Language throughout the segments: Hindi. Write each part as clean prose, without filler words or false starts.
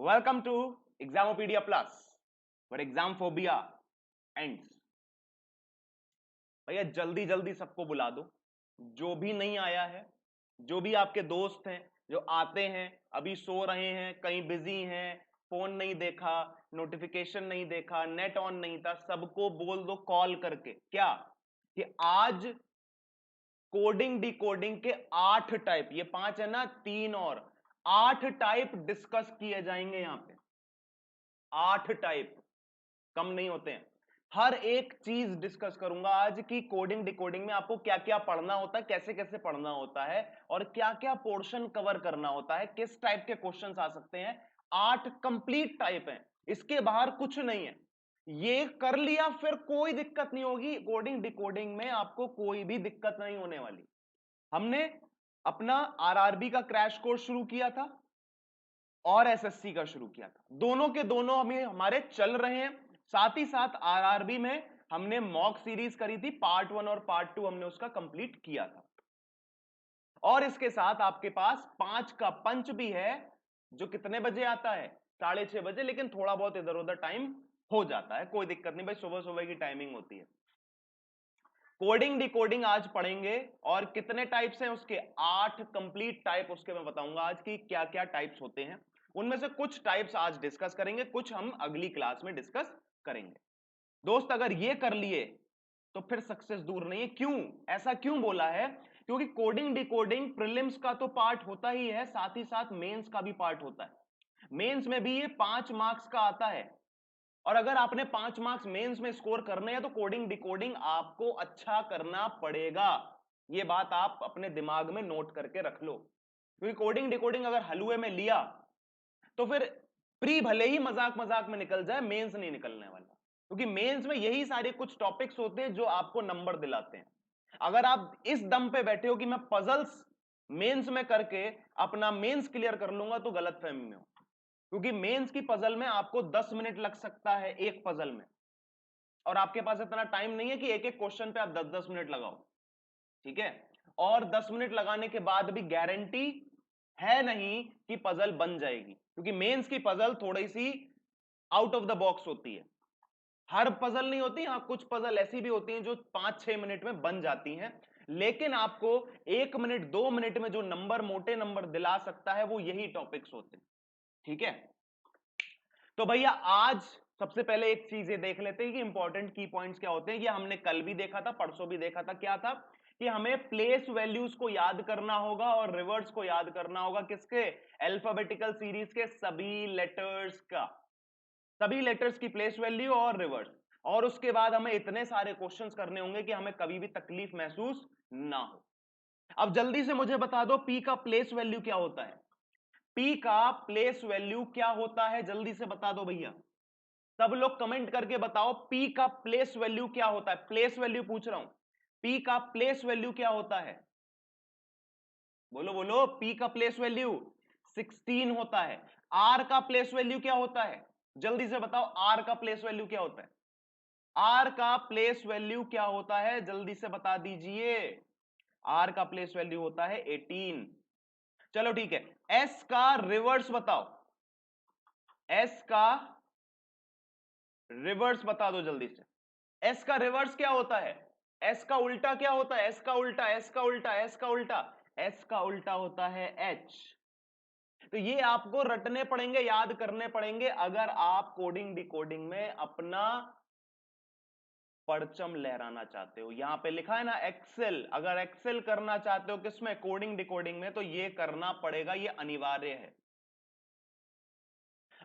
Welcome to Examopedia Plus, where exam phobia ends. भैया जल्दी जल्दी सबको बुला दो, जो भी नहीं आया है, जो भी आपके दोस्त हैं जो आते हैं, अभी सो रहे हैं, कहीं बिजी हैं, फोन नहीं देखा, नोटिफिकेशन नहीं देखा, नेट ऑन नहीं था, सबको बोल दो कॉल करके क्या कि आज कोडिंग डिकोडिंग के 8 टाइप, ये 5 है ना, 3 और 8 टाइप डिस्कस किए जाएंगे यहां पे। 8 टाइप कम नहीं होते हैं। हर एक चीज डिस्कस करूंगा आज की कोडिंग डिकोडिंग में आपको क्या क्या पढ़ना होता है, कैसे कैसे पढ़ना होता है और क्या क्या पोर्शन कवर करना होता है, किस टाइप के क्वेश्चंस आ सकते हैं। 8 कंप्लीट टाइप हैं, इसके बाहर कुछ नहीं है। ये कर लिया फिर कोई दिक्कत नहीं होगी, कोडिंग डिकोडिंग में आपको कोई भी दिक्कत नहीं होने वाली। हमने अपना आरआरबी का क्रैश कोर्स शुरू किया था और एसएससी का शुरू किया था, दोनों के दोनों हमें हमारे चल रहे हैं। साथ ही साथ आरआरबी में हमने मॉक सीरीज करी थी, पार्ट 1 और पार्ट 2 हमने उसका कंप्लीट किया था। और इसके साथ आपके पास 5 का पंच भी है, जो कितने बजे आता है, 6:30 बजे, लेकिन थोड़ा बहुत इधर उधर टाइम हो जाता है, कोई दिक्कत नहीं भाई, सुबह सुबह की टाइमिंग होती है। कोडिंग डिकोडिंग आज पढ़ेंगे और कितने टाइप्स हैं उसके, 8 कंप्लीट टाइप उसके मैं बताऊंगा आज की क्या क्या टाइप्स होते हैं। उनमें से कुछ टाइप्स आज डिस्कस करेंगे, कुछ हम अगली क्लास में डिस्कस करेंगे। दोस्त अगर ये कर लिए तो फिर सक्सेस दूर नहीं है। क्यों ऐसा क्यों बोला है? क्योंकि कोडिंग डिकोडिंग प्रीलिम्स का तो पार्ट होता ही है, साथ ही साथ मेंस का भी पार्ट होता है। मेंस में भी ये 5 मार्क्स का आता है और अगर आपने 5 मार्क्स मेंस में स्कोर करने हैं तो कोडिंग डिकोडिंग आपको अच्छा करना पड़ेगा। ये बात आप अपने दिमाग में नोट करके रख लो, क्योंकि कोडिंग डिकोडिंग अगर हलवे में लिया तो फिर प्री भले ही मजाक मजाक में निकल जाए, मेंस नहीं निकलने वाला, क्योंकि मेंस में यही सारे कुछ टॉपिक्स होते हैं जो आपको नंबर दिलाते हैं। अगर आप इस दम पे बैठे हो कि मैं पजल्स मेंस में करके अपना मेंस क्लियर कर लूंगा, तो गलत फहमी में हो, क्योंकि मेंस की पजल में आपको 10 मिनट लग सकता है एक पजल में, और आपके पास इतना टाइम नहीं है कि एक एक क्वेश्चन पे आप 10-10 मिनट लगाओ, ठीक है। और 10 मिनट लगाने के बाद भी गारंटी है नहीं कि पजल बन जाएगी, क्योंकि मेंस की पजल थोड़ी सी आउट ऑफ द बॉक्स होती है। हर पजल नहीं होती, हाँ कुछ पजल ऐसी भी होती हैं जो 5-6 मिनट में बन जाती हैं, लेकिन आपको 1 मिनट 2 मिनट में जो नंबर, मोटे नंबर दिला सकता है, वो यही टॉपिक्स होते हैं, ठीक है। तो भैया आज सबसे पहले एक चीज ये देख लेते हैं कि इंपॉर्टेंट की पॉइंट्स क्या होते हैं। ये हमने कल भी देखा था, परसों भी देखा था, क्या था कि हमें प्लेस वैल्यूज को याद करना होगा और रिवर्स को याद करना होगा। किसके? अल्फाबेटिकल सीरीज के सभी लेटर्स का, सभी लेटर्स की प्लेस वैल्यू और रिवर्स। और उसके बाद हमें इतने सारे क्वेश्चंस करने होंगे कि हमें कभी भी तकलीफ महसूस ना हो। अब जल्दी से मुझे बता दो, पी का प्लेस वैल्यू क्या होता है? पी का प्लेस वैल्यू क्या होता है, जल्दी से बता दो भैया। सब लोग कमेंट करके बताओ, पी का प्लेस वैल्यू क्या होता है? प्लेस वैल्यू पूछ रहा हूं, पी का प्लेस वैल्यू क्या होता है? बोलो बोलो, पी का प्लेस वैल्यू 16 होता है। आर का प्लेस वैल्यू क्या होता है? जल्दी से बताओ, आर का प्लेस वैल्यू क्या होता है? आर का प्लेस वैल्यू क्या होता है, जल्दी से बता दीजिए। आर का प्लेस वैल्यू होता है 18। चलो ठीक है, एस का रिवर्स बताओ, एस का रिवर्स बता दो जल्दी से। एस का रिवर्स क्या होता है? एस का उल्टा क्या होता है? एस का उल्टा, एस का उल्टा, एस का उल्टा, एस का उल्टा होता है एच। तो ये आपको रटने पड़ेंगे, याद करने पड़ेंगे, अगर आप कोडिंग डिकोडिंग में अपना परचम लहराना चाहते हो। यहां पे लिखा है ना एक्सेल, अगर एक्सेल करना चाहते हो किसमें? कोडिंग डिकोडिंग में, तो ये करना पड़ेगा, ये अनिवार्य है।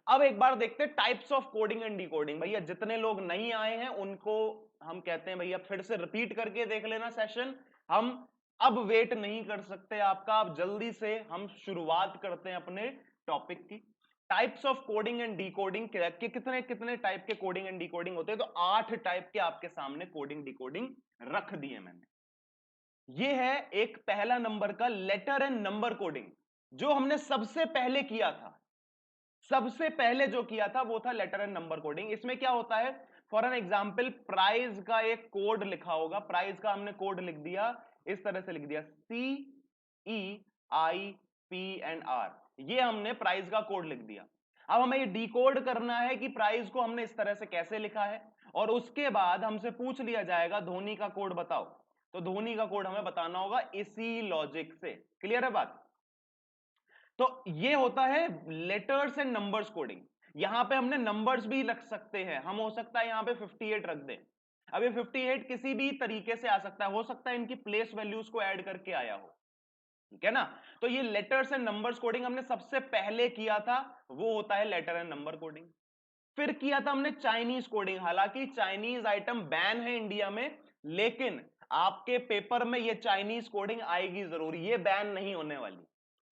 अब एक बार देखते हैं types of coding and decoding. भैया जितने लोग नहीं आए हैं उनको हम कहते हैं भैया फिर से रिपीट करके देख लेना सेशन। हम अब वेट नहीं कर सकते आपका, अब जल्दी से हम शुरुआत करते हैं अपने टॉपिक की। Types of coding and decoding के कितने कितने टाइप के कोडिंग एंड डिकोडिंग होते हैं? तो 8 टाइप के आपके सामने कोडिंग डिकोडिंग रख दिए मैंने। ये है एक पहला नंबर का लेटर एंड नंबर कोडिंग, जो हमने सबसे पहले किया था। सबसे पहले जो किया था वो था लेटर एंड नंबर कोडिंग। इसमें क्या होता है, फॉर एन एग्जाम्पल प्राइस का एक कोड लिखा होगा, प्राइस का हमने कोड लिख दिया, इस तरह से लिख दिया CEIPNR, ये हमने प्राइस का कोड लिख दिया। अब हमें ये डिकोड करना है कि प्राइस को हमने इस तरह से कैसे लिखा है, और उसके बाद हमसे पूछ लिया जाएगा धोनी का कोड बताओ, तो धोनी का कोड हमें बताना होगा इसी लॉजिक से। क्लियर है बात? तो ये होता है लेटर्स एंड नंबर्स कोडिंग। यहां पे हमने नंबर्स भी रख सकते हैं, हम हो सकता है यहां पे 58 रख दें। अब ये 58 किसी भी तरीके से आ सकता है, हो सकता है इनकी प्लेस वैल्यूज को ऐड करके आया हो, ठीक है ना। तो ये लेटर्स एंड नंबर्स कोडिंग हमने सबसे पहले किया था, वो होता है लेटर एंड नंबर कोडिंग। फिर किया था हमने चाइनीज कोडिंग। हालांकि चाइनीज आइटम बैन है इंडिया में, लेकिन आपके पेपर में ये चाइनीज कोडिंग आएगी जरूर, ये बैन नहीं होने वाली,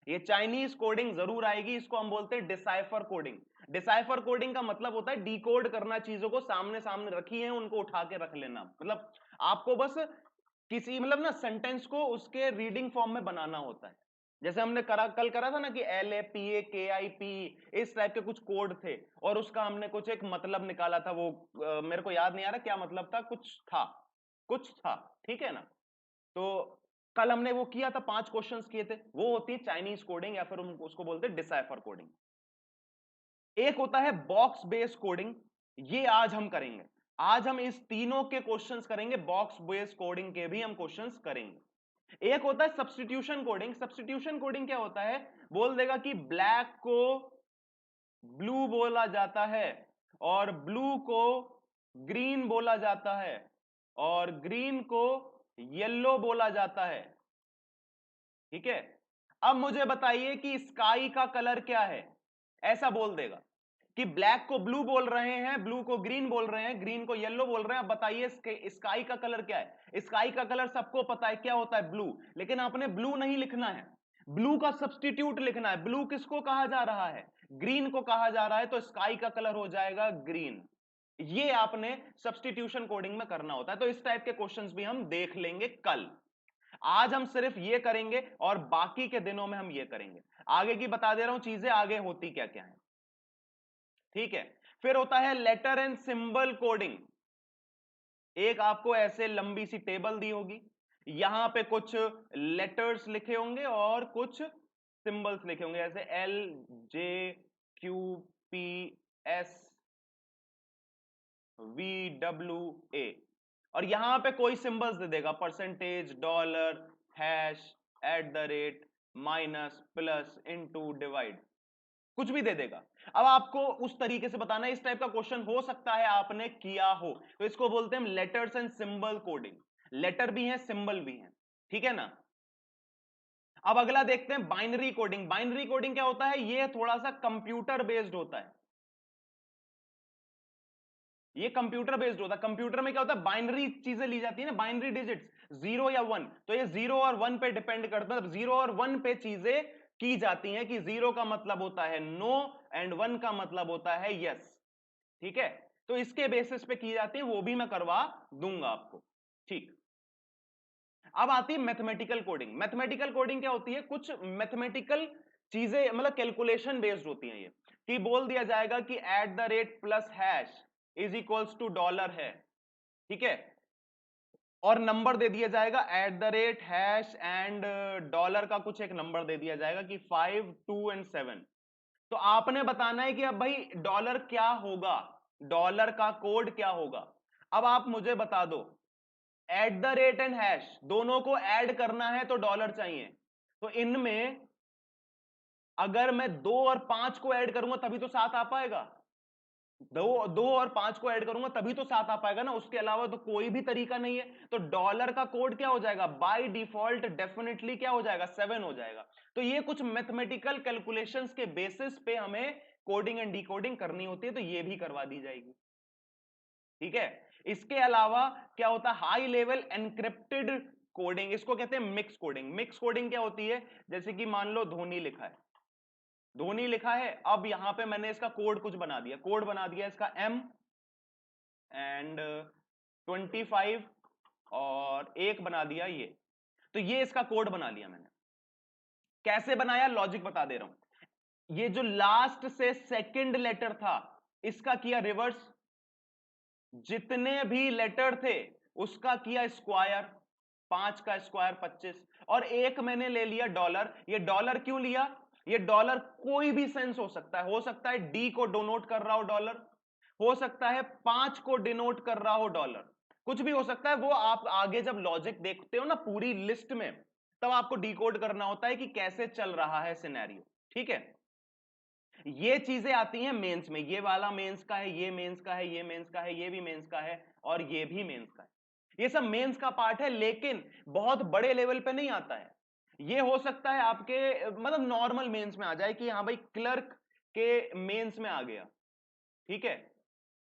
ये चाइनीज कोडिंग जरूर आएगी। इसको हम बोलते हैं डिसाइफर कोडिंग। डिसाइफर कोडिंग का मतलब होता है डिकोड करना, चीजों को सामने सामने रखी है उनको उठा के रख लेना, मतलब आपको बस किसी मतलब ना सेंटेंस को उसके रीडिंग फॉर्म में बनाना होता है। जैसे हमने कल करा था ना कि LAPAKIP, इस टाइप के कुछ कोड थे, और उसका हमने कुछ एक मतलब निकाला था, वो मेरे को याद नहीं आ रहा क्या मतलब था, कुछ था, ठीक है ना। तो कल हमने वो किया था, 5 क्वेश्चंस किए थे, वो होती है चाइनीज कोडिंग, या फिर हम उसको बोलते हैं डिसाइफर कोडिंग। एक होता है बॉक्स बेस्ड कोडिंग, ये आज हम करेंगे। आज हम इस तीनों के क्वेश्चंस करेंगे, बॉक्स बेस्ड कोडिंग के भी हम क्वेश्चंस करेंगे। एक होता है सब्स्टिट्यूशन कोडिंग। सब्स्टिट्यूशन कोडिंग क्या होता है, बोल देगा कि ब्लैक को ब्लू बोला जाता है, और ब्लू को ग्रीन बोला जाता है, और ग्रीन को येलो बोला जाता है, ठीक है। अब मुझे बताइए कि स्काई का कलर क्या है, ऐसा बोल देगा कि ब्लैक को ब्लू बोल रहे हैं, ब्लू को ग्रीन बोल रहे हैं, ग्रीन को येलो बोल रहे हैं। अब बताइए स्काई का कलर क्या है। स्काई का कलर सबको पता है क्या होता है, ब्लू, लेकिन आपने ब्लू नहीं लिखना है, ब्लू का सब्स्टिट्यूट लिखना है। ब्लू किसको कहा जा रहा है, ग्रीन को कहा जा रहा है, तो स्काई का कलर हो जाएगा ग्रीन। ये आपने सब्स्टिट्यूशन कोडिंग में करना होता है। तो इस टाइप के क्वेश्चंस भी हम देख लेंगे कल। आज हम सिर्फ ये करेंगे, और बाकी के दिनों में हम ये करेंगे। आगे की बता दे रहा हूं चीजें, आगे होती क्या क्या है, ठीक है। फिर होता है लेटर एंड सिंबल कोडिंग। एक आपको ऐसे लंबी सी टेबल दी होगी, यहां पे कुछ लेटर्स लिखे होंगे और कुछ सिंबल्स लिखे होंगे, जैसे LJQPS VWA, और यहां पे कोई सिंबल्स दे देगा, percentage, dollar, hash, @ minus, plus, into, divide, कुछ भी दे देगा। अब आपको उस तरीके से बताना है। इस टाइप का क्वेश्चन हो सकता है आपने किया हो, तो इसको बोलते हैं letters and symbol coding. Letter भी है, सिंबल भी है, ठीक है ना। अब अगला देखते हैं बाइनरी कोडिंग। बाइनरी कोडिंग क्या होता है, ये थोड़ा सा कंप्यूटर बेस्ड होता है, ये कंप्यूटर बेस्ड होता है। कंप्यूटर में क्या होता है, बाइनरी चीजें ली जाती है ना, बाइनरी डिजिट्स, 0 या 1, तो ये 0 और 1 पे डिपेंड करता है। 0 और 1 पे चीजें की जाती हैं, कि 0 का मतलब होता है नो एंड 1 का मतलब होता है यस, ठीक है। तो इसके बेसिस पे की जाती है, वो भी मैं करवा दूंगा आपको, ठीक। अब आती है मैथमेटिकल कोडिंग। मैथमेटिकल कोडिंग क्या होती है, कुछ मैथमेटिकल चीजें, मतलब कैलकुलेशन बेस्ड होती हैं ये, कि बोल दिया जाएगा कि @ plus hash is equals to dollar है, ठीक है, और नंबर दे दिया जाएगा @ हैश एंड डॉलर का कुछ एक नंबर दे दिया जाएगा कि 5, 2 एंड 7। तो आपने बताना है कि अब भाई डॉलर क्या होगा, डॉलर का कोड क्या होगा। अब आप मुझे बता दो, @ एंड हैश दोनों को ऐड करना है तो डॉलर चाहिए, तो इनमें अगर मैं 2 और 5 को ऐड करूंगा तभी तो 7 आ पाएगा, दो और 5 को ऐड करूंगा तभी तो 7 आ पाएगा ना, उसके अलावा तो कोई भी तरीका नहीं है। तो डॉलर का कोड क्या हो जाएगा, बाय डिफॉल्ट डेफिनेटली क्या हो जाएगा, 7 हो जाएगा। तो ये कुछ मैथमेटिकल कैलकुलेशंस के बेसिस पे हमें कोडिंग एंड डिकोडिंग करनी होती है, तो ये भी करवा दी जाएगी, ठीक है। इसके अलावा क्या होता है, हाई लेवल एनक्रिप्टेड कोडिंग, इसको कहते हैं मिक्स कोडिंग। मिक्स कोडिंग क्या होती है, जैसे कि मान लो धोनी लिखा है, धोनी लिखा है, अब यहां पे मैंने इसका कोड कुछ बना दिया, कोड बना दिया इसका M एंड 25 और एक बना दिया ये, तो ये इसका कोड बना लिया मैंने। कैसे बनाया, लॉजिक बता दे रहा हूं। ये जो लास्ट से सेकंड लेटर था, इसका किया रिवर्स, जितने भी लेटर थे उसका किया स्क्वायर, 5 का स्क्वायर 25, और एक मैंने ले लिया डॉलर। ये डॉलर क्यों लिया, ये डॉलर कोई भी सेंस हो सकता है डी को डोनोट कर रहा हो डॉलर, हो सकता है 5 को डिनोट कर रहा हो डॉलर, कुछ भी हो सकता है। वो आप आगे जब लॉजिक देखते हो ना पूरी लिस्ट में, तब आपको डिकोड करना होता है कि कैसे चल रहा है सिनेरियो। ठीक है, ये चीजें आती हैं मेंस में, ये वाला मेंस का है, ये मेंस का है, ये मेंस का है, ये भी मेंस का है, और ये भी मेंस का है। ये सब मेंस का पार्ट है, लेकिन बहुत बड़े लेवल पे नहीं आता है। ये हो सकता है आपके मतलब नॉर्मल मेंस में आ जाए कि हाँ भाई क्लर्क के मेंस में आ गया, ठीक है,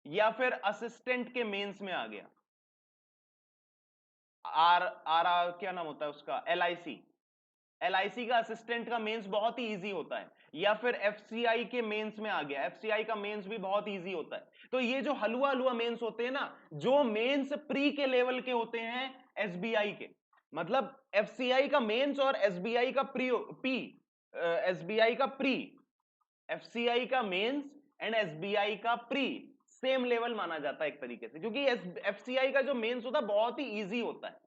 या फिर असिस्टेंट के मेंस में आ गया। आर आर क्या नाम होता है उसका, एलआईसी, एलआईसी का असिस्टेंट का मेंस बहुत ही इजी होता है, या फिर एफसीआई के मेंस में आ गया, एफसीआई का मेंस भी बहुत इजी होता है। तो ये जो हलवा हलवा मेंस होते हैं ना, जो मेंस प्री के लेवल के होते हैं एसबीआई के, मतलब एफसीआई का मेंस और एसबीआई का प्री एसबीआई का प्री, एफसीआई का मेंस एंड एसबीआई का प्री सेम लेवल माना जाता है एक तरीके से, क्योंकि एफसीआई का जो मेंस होता है बहुत ही इजी होता है,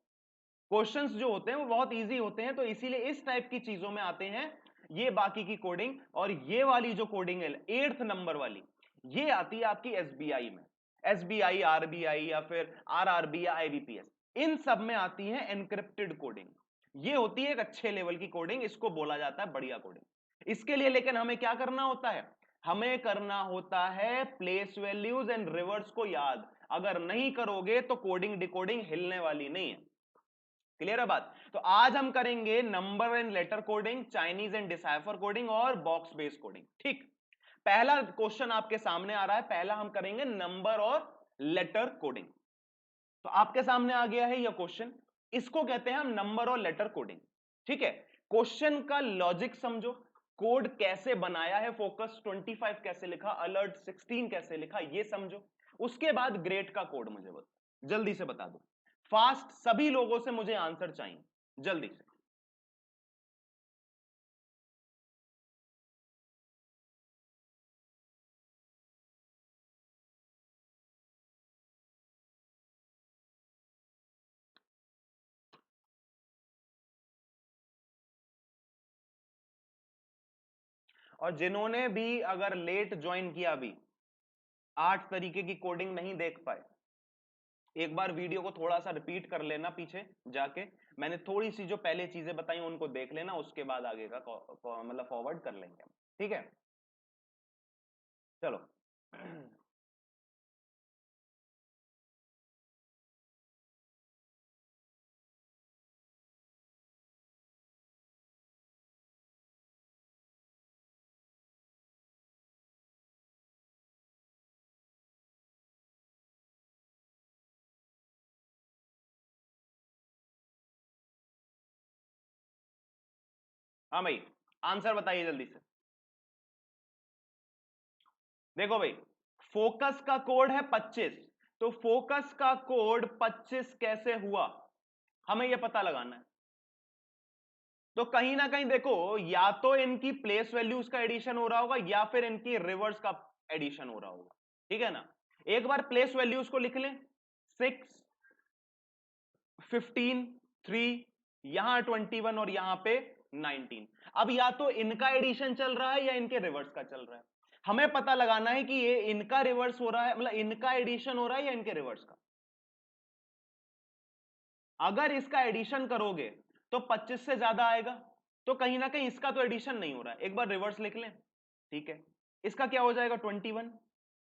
क्वेश्चंस जो होते हैं वो बहुत इजी होते हैं, तो इसीलिए इस टाइप की चीजों में आते हैं ये बाकी की कोडिंग। और ये वाली जो कोडिंग है 8th नंबर वाली, ये आती है आपकी एसबीआई में, एसबीआई, आरबीआई या फिर आरआरबी या आईबीपीएस, इन सब में आती है एनक्रिप्टेड कोडिंग। ये होती है एक अच्छे लेवल की कोडिंग, इसको बोला जाता है बढ़िया कोडिंग। इसके लिए लेकिन हमें क्या करना होता है, हमें करना होता है प्लेस वैल्यूज एंड रिवर्स को याद। अगर नहीं करोगे तो कोडिंग डिकोडिंग हिलने वाली नहीं है। क्लियर है बात? तो आज हम करेंगे number and later coding, Chinese and decipher coding और बॉक्स बेस्ड कोडिंग। ठीक, पहला क्वेश्चन आपके सामने आ रहा है, पहला हम करेंगे नंबर और लेटर कोडिंग। तो आपके सामने आ गया है यह क्वेश्चन, इसको कहते हैं हम नंबर और लेटर कोडिंग। ठीक है, क्वेश्चन का लॉजिक समझो, कोड कैसे बनाया है, फोकस 25 कैसे लिखा, अलर्ट 16 कैसे लिखा, ये समझो। उसके बाद ग्रेट का कोड मुझे बता, जल्दी से बता दो, फास्ट, सभी लोगों से मुझे आंसर चाहिए जल्दी से। और जिन्होंने भी अगर लेट ज्वाइन किया, अभी 8 तरीके की कोडिंग नहीं देख पाए, एक बार वीडियो को थोड़ा सा रिपीट कर लेना पीछे जाके, मैंने थोड़ी सी जो पहले चीजें बताई उनको देख लेना, उसके बाद आगे का मतलब फॉरवर्ड कर लेंगे। ठीक है, चलो। हाँ भाई, आंसर बताइए जल्दी से। देखो भाई, फोकस का कोड है 25, तो फोकस का कोड 25 कैसे हुआ, हमें यह पता लगाना है। तो कहीं ना कहीं देखो, या तो इनकी प्लेस वैल्यूज का एडिशन हो रहा होगा, या फिर इनकी रिवर्स का एडिशन हो रहा होगा। ठीक है ना, एक बार प्लेस वैल्यूज को लिख लें, 6, 15, 3, यहां 21 और यहां पे 19। अब या तो इनका एडिशन चल रहा है या इनके रिवर्स का चल रहा है, हमें पता लगाना है कि ये इनका रिवर्स हो रहा है, मतलब इनका एडिशन हो रहा है या इनके रिवर्स का। अगर इसका एडिशन करोगे तो 25 से ज्यादा आएगा, तो कहीं ना कहीं इसका तो एडिशन नहीं हो रहा है, एक बार रिवर्स लिख लें। ठीक है, इसका क्या हो जाएगा 21,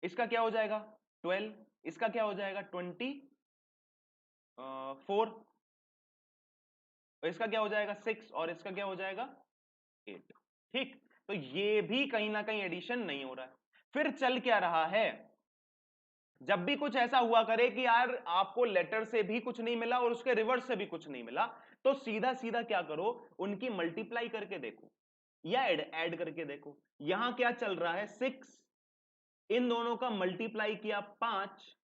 इसका क्या हो जाएगा 12, इसका क्या हो जाएगा 24, और इसका क्या हो जाएगा 6, और इसका क्या हो जाएगा 8। ठीक, तो ये भी कहीं ना कहीं एडिशन नहीं हो रहा है। फिर चल क्या रहा है, जब भी कुछ ऐसा हुआ करे कि यार आपको लेटर से भी कुछ नहीं मिला और उसके रिवर्स से भी कुछ नहीं मिला, तो सीधा सीधा क्या करो, उनकी मल्टीप्लाई करके देखो या ऐड करके देखो। यहां क्या चल रहा है 6, इन दोनों का मल्टीप्लाई किया 5,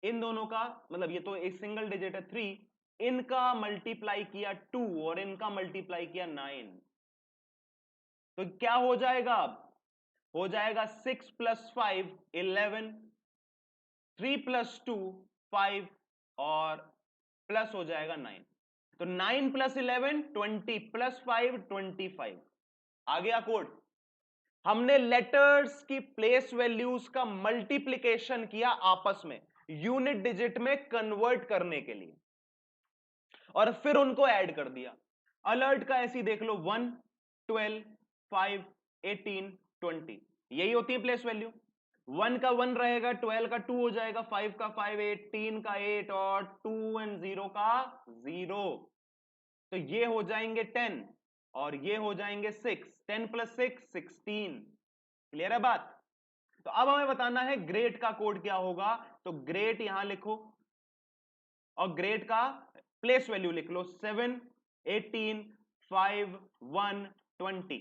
इन दोनों का मतलब ये तो एक सिंगल डिजिट है 3, इनका मल्टीप्लाई किया 2 और इनका मल्टीप्लाई किया 9, तो क्या हो जाएगा, अब हो जाएगा 6 + 5 11, 3 + 2 5, और प्लस हो जाएगा 9, तो 9 + 11 20 + 5 25। आ गया कोड। हमने लेटर्स की प्लेस वैल्यूज का मल्टीप्लिकेशन किया आपस में यूनिट डिजिट में कन्वर्ट करने के लिए, और फिर उनको ऐड कर दिया। अलर्ट का ऐसी देख लो, 1, 12, 5, 18, 20, यही होती है प्लेस वैल्यू। 1 का 1 रहेगा, 12 का 2 हो जाएगा, 5 का 5, 18 का 8, और 2 एंड 0 का 0। तो ये हो जाएंगे 10 और ये हो जाएंगे 6। 10 + 6 16। क्लियर है बात? तो अब हमें बताना है ग्रेट का कोड क्या होगा। तो ग्रेट यहां लिखो और ग्रेट का प्लेस वैल्यू लिख लो, 7, 18, 5, 1, 20।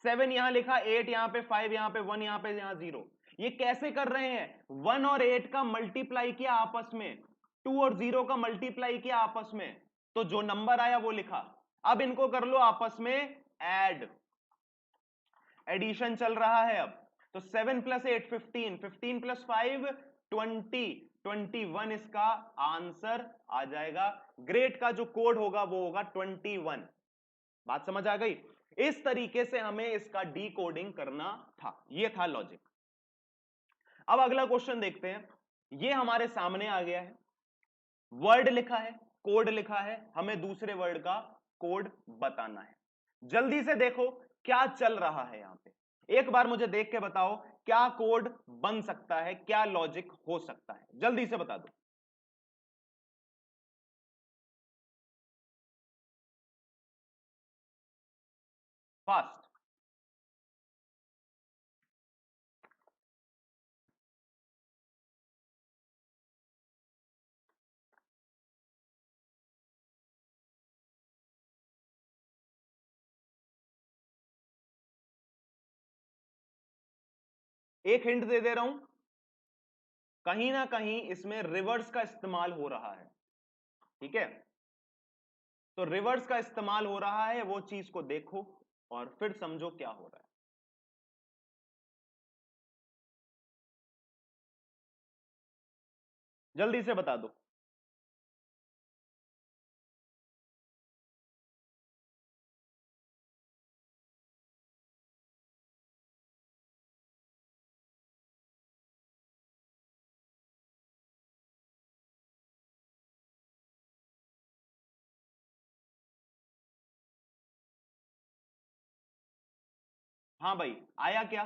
7 यहां लिखा, 8 यहां पे, 5 यहां पे, 1 यहां पे, यहां 0। ये कैसे कर रहे हैं? 1 और 8 का मल्टीप्लाई किया आपस में, 2 और 0 का मल्टीप्लाई किया आपस में, तो जो नंबर आया वो लिखा। अब इनको कर लो आपस में ऐड, एडिशन चल रहा है अब। तो 7 + 8 15, 15 + 5 20, 21 इसका आंसर आ जाएगा। ग्रेट का जो कोड होगा वो होगा 21। बात समझ आ गई? इस तरीके से हमें इसका डीकोडिंग करना था, ये था लॉजिक। अब अगला क्वेश्चन देखते हैं। ये हमारे सामने आ गया है, वर्ड लिखा है, कोड लिखा है, हमें दूसरे वर्ड का कोड बताना है। जल्दी से देखो क्या चल रहा है यहां पे, एक बार मुझे देख के बताओ क्या कोड बन सकता है, क्या लॉजिक हो सकता है, जल्दी से बता दो। फास्ट। एक हिंट दे दे रहा हूं, कहीं ना कहीं इसमें रिवर्स का इस्तेमाल हो रहा है। ठीक है, तो रिवर्स का इस्तेमाल हो रहा है, वो चीज को देखो और फिर समझो क्या हो रहा है। जल्दी से बता दो। हाँ भाई, आया क्या?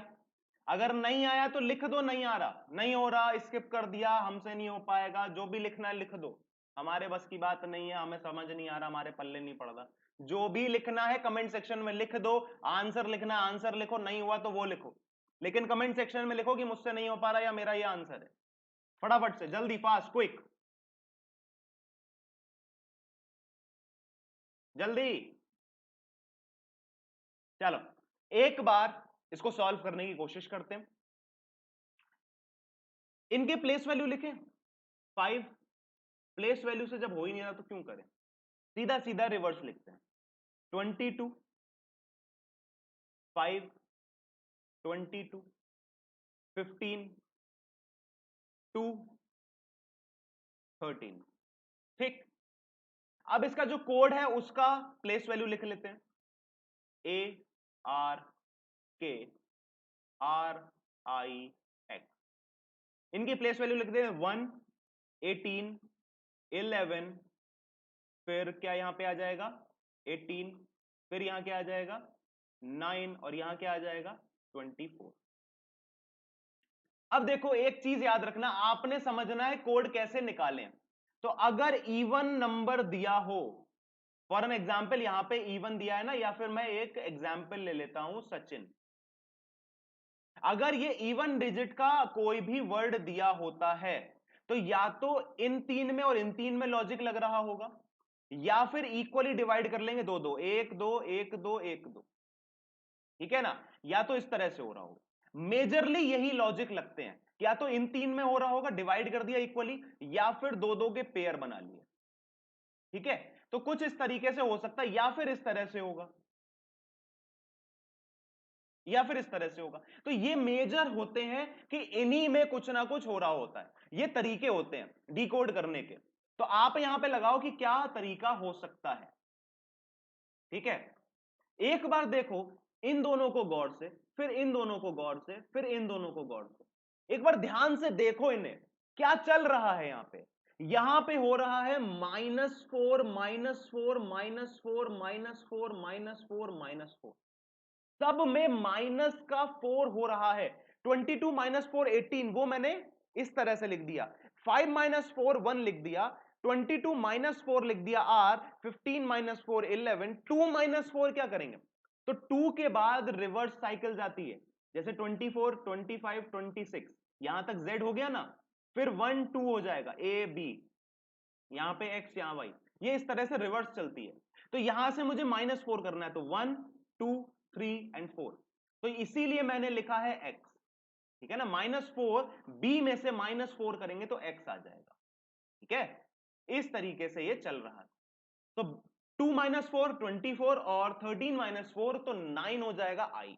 अगर नहीं आया तो लिख दो, नहीं आ रहा, नहीं हो रहा, स्किप कर दिया, हमसे नहीं हो पाएगा, जो भी लिखना है लिख दो। हमारे बस की बात नहीं है, हमें समझ नहीं आ रहा, हमारे पल्ले नहीं पड़ रहा। जो भी लिखना है कमेंट सेक्शन में लिख दो। आंसर लिखना है आंसर लिखो, नहीं हुआ तो वो लिखो, लेकिन कमेंट सेक्शन में लिखो कि मुझसे नहीं हो पा रहा या मेरा ये आंसर है। फटाफट से, जल्दी, फास्ट, क्विक, जल्दी। चलो एक बार इसको सॉल्व करने की कोशिश करते हैं। इनके प्लेस वैल्यू लिखें 5। प्लेस वैल्यू से जब हो ही नहीं रहा तो क्यों करें, सीधा सीधा रिवर्स लिखते हैं। 22, 5, 22, 15, 2, 13। ठीक, अब इसका जो कोड है उसका प्लेस वैल्यू लिख लेते हैं। ARKRIX, इनकी प्लेस वैल्यू लिख देते हैं 1, 18, 11, फिर क्या यहां पे आ जाएगा 18, फिर यहां क्या आ जाएगा 9, और यहां क्या आ जाएगा 24। अब देखो एक चीज याद रखना, आपने समझना है कोड कैसे निकालें। तो अगर इवन नंबर दिया हो, फॉर एन एग्जाम्पल यहां पे इवन दिया है ना, या फिर मैं एक एग्जाम्पल ले लेता हूं, सचिन। अगर ये इवन डिजिट का कोई भी वर्ड दिया होता है तो या तो इन तीन में और इन तीन में लॉजिक लग रहा होगा, या फिर इक्वली डिवाइड कर लेंगे, दो दो, एक दो, एक दो, एक दो। ठीक है ना, या तो इस तरह से हो रहा होगा। मेजरली यही लॉजिक लगते हैं, या तो इन तीन में हो रहा होगा, डिवाइड कर दिया इक्वली, या फिर दो दो के पेयर बना लिए। ठीक है, तो कुछ इस तरीके से हो सकता है, या फिर इस तरह से होगा, या फिर इस तरह से होगा। तो ये मेजर होते हैं कि इन्हीं में कुछ ना कुछ हो रहा होता है, ये तरीके होते हैं डिकोड करने के। तो आप यहां पे लगाओ कि क्या तरीका हो सकता है। ठीक है, एक बार देखो इन दोनों को गौर से, फिर इन दोनों को गौर से, फिर इन दोनों को गौर से। एक बार ध्यान से देखो इन्हें, क्या चल रहा है यहां पे हो रहा है -4 -4 -4 -4 -4 -4, सब में माइनस का 4 हो रहा है। 22 -4 18, वो मैंने इस तरह से लिख दिया। 5 - 4 1 लिख दिया, 22 - 4 लिख दिया r, 15 - 4 11, 2 - 4 क्या करेंगे, तो 2 के बाद रिवर्स साइकिल जाती है, जैसे 24 25 26 यहां तक z हो गया ना, फिर 1 2 हो जाएगा a b, यहां पे x यहां y, ये इस तरह से रिवर्स चलती है। तो यहां से मुझे -4 करना है, तो 1 2 3 एंड 4, तो इसीलिए मैंने लिखा है x, ठीक है ना। -4 b में से -4 करेंगे तो x आ जाएगा, ठीक है। इस तरीके से ये चल रहा है। तो 2 - 4 24 और 13 - 4 तो 9 हो जाएगा i।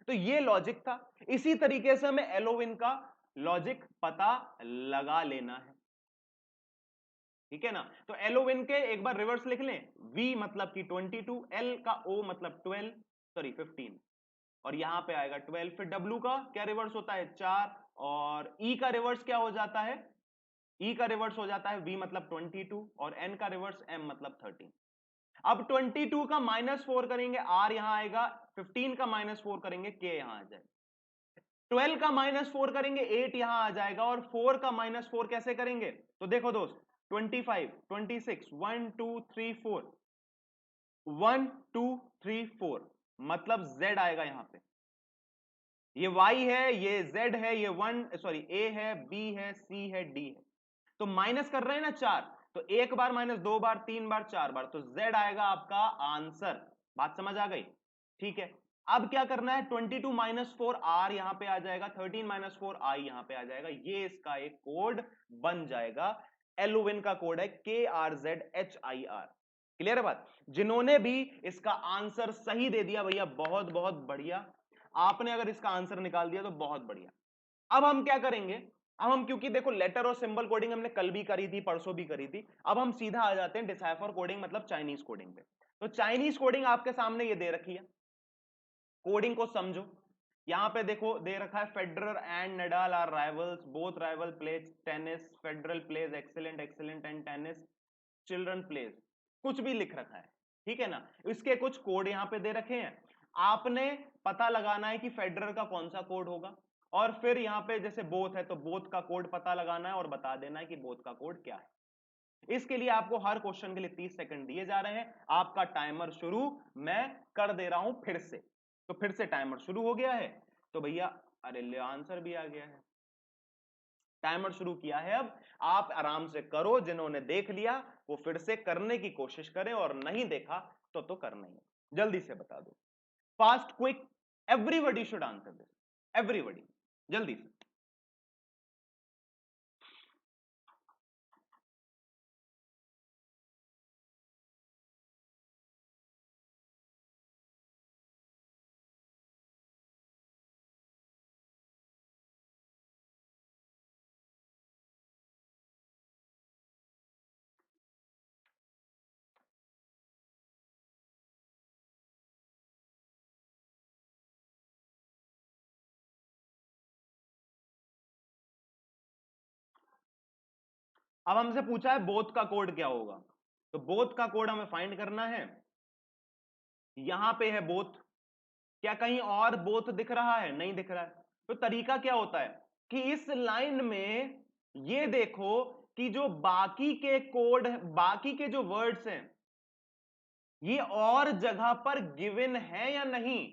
तो ये लॉजिक था। इसी तरीके से हमें एलोविन का लॉजिक पता लगा लेना है, ठीक है ना। तो एलोविन के एक बार रिवर्स लिख लें, v मतलब कि 22, l का o मतलब 15, और यहां पे आएगा 12, फिर w का क्या रिवर्स होता है 4, और e का रिवर्स क्या हो जाता है, e का रिवर्स हो जाता है v मतलब 22, और n का रिवर्स m मतलब 13। अब 22 का -4 करेंगे r यहां आएगा, 15 का -4 करेंगे k यहां आ जाएगा, 12 का -4 करेंगे 8 यहां आ जाएगा, और 4 का -4 कैसे करेंगे, तो देखो दोस्त 25 26 1 2 3 4 1 2 3 4, मतलब z आएगा यहां पे, ये y है, ये z है, ये a है, b है, c है, d है। तो माइनस कर रहे हैं ना 4, तो एक बार माइनस, दो बार, तीन बार, चार बार, तो z आएगा आपका आंसर। बात समझ आ गई, ठीक है। अब क्या करना है, 22 - 4 r यहां पे आ जाएगा, 13 - 4 i यहां पे आ जाएगा, ये इसका एक कोड बन जाएगा। एलोविन का कोड है KRZHIR। क्लियर है बात। जिन्होंने भी इसका आंसर सही दे दिया भैया बहुत बहुत बढ़िया, आपने अगर इसका आंसर निकाल दिया तो बहुत बढ़िया। अब हम क्या करेंगे, अब हम, क्योंकि देखो लेटर और सिंबल कोडिंग हमने कल भी करी थी, परसों भी करी थी, अब हम सीधा आ जाते हैं डिसाइफर कोडिंग मतलब चाइनीज कोडिंग पे। तो चाइनीज कोडिंग आपके सामने ये दे रखी है, कोडिंग को समझो। यहां पे देखो दे रखा है, Federer and Nadal are rivals, both rival plays tennis, federal plays excellent excellent and tennis, children plays, कुछ भी लिख रखा है, ठीक है ना। इसके कुछ कोड यहां पे दे रखे हैं, आपने पता लगाना है कि फेडरर का कौन सा कोड होगा, और फिर यहां पे जैसे बोथ है तो बोथ का कोड पता लगाना है और बता देना है कि बोथ का कोड क्या है। इसके लिए आपको हर क्वेश्चन के लिए 30 सेकंड दिए जा रहे हैं। आपका टाइमर शुरू मैं कर दे रहा हूं फिर से, तो फिर से टाइमर शुरू हो गया है। तो भैया अरे ले आंसर भी आ गया है, टाइमर शुरू किया है। अब आप आराम से करो, जिन्होंने देख लिया वो फिर से करने की कोशिश करें, और नहीं देखा तो करना ही है। जल्दी से बता दो, fast quick, everybody should answer this, everybody, जल्दी से। अब हमसे पूछा है बोथ का कोड क्या होगा, तो बोथ का कोड हमें फाइंड करना है। यहां पे है बोथ, क्या कहीं और बोथ दिख रहा है, नहीं दिख रहा है। तो तरीका क्या होता है कि इस लाइन में ये देखो कि जो बाकी के कोड, बाकी के जो वर्ड्स हैं ये और जगह पर गिवन है या नहीं।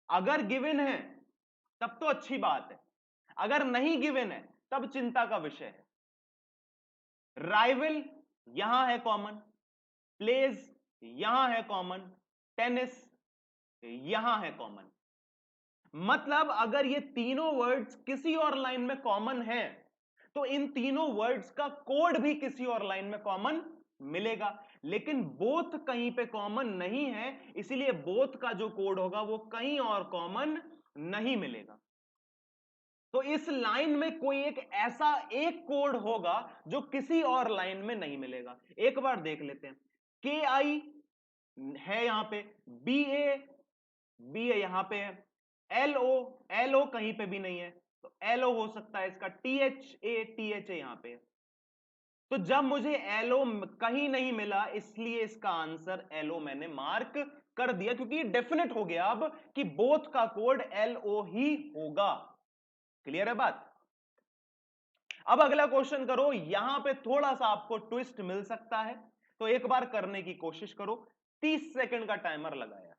अगर गिवन है तब तो अच्छी बात है, अगर नहीं गिवन है तब चिंता का विषय है। राइवल यहां है कॉमन, प्लेज यहां है कॉमन, टेनिस यहां है कॉमन, मतलब अगर ये तीनों वर्ड्स किसी और लाइन में कॉमन है तो इन तीनों वर्ड्स का कोड भी किसी और लाइन में कॉमन मिलेगा। लेकिन बोथ कहीं पे कॉमन नहीं है, इसीलिए बोथ का जो कोड होगा वो कहीं और कॉमन नहीं मिलेगा। तो इस लाइन में कोई एक ऐसा एक कोड होगा जो किसी और लाइन में नहीं मिलेगा। एक बार देख लेते हैं, के आई है यहां पे, बी ए बी है यहां पे है, एल ओ, एल ओ कहीं पे भी नहीं है, तो एल ओ हो सकता है इसका, टी एच ए यहां पे। तो जब मुझे एल ओ कहीं नहीं मिला, इसलिए इसका आंसर एल ओ मैंने मार्क कर दिया, क्योंकि ये डेफिनेट हो गया अब कि बोथ का कोड एल ओ ही होगा। क्लियर है बात? अब अगला क्वेश्चन करो, यहां पे थोड़ा सा आपको ट्विस्ट मिल सकता है, तो एक बार करने की कोशिश करो। 30 सेकंड का टाइमर लगाया।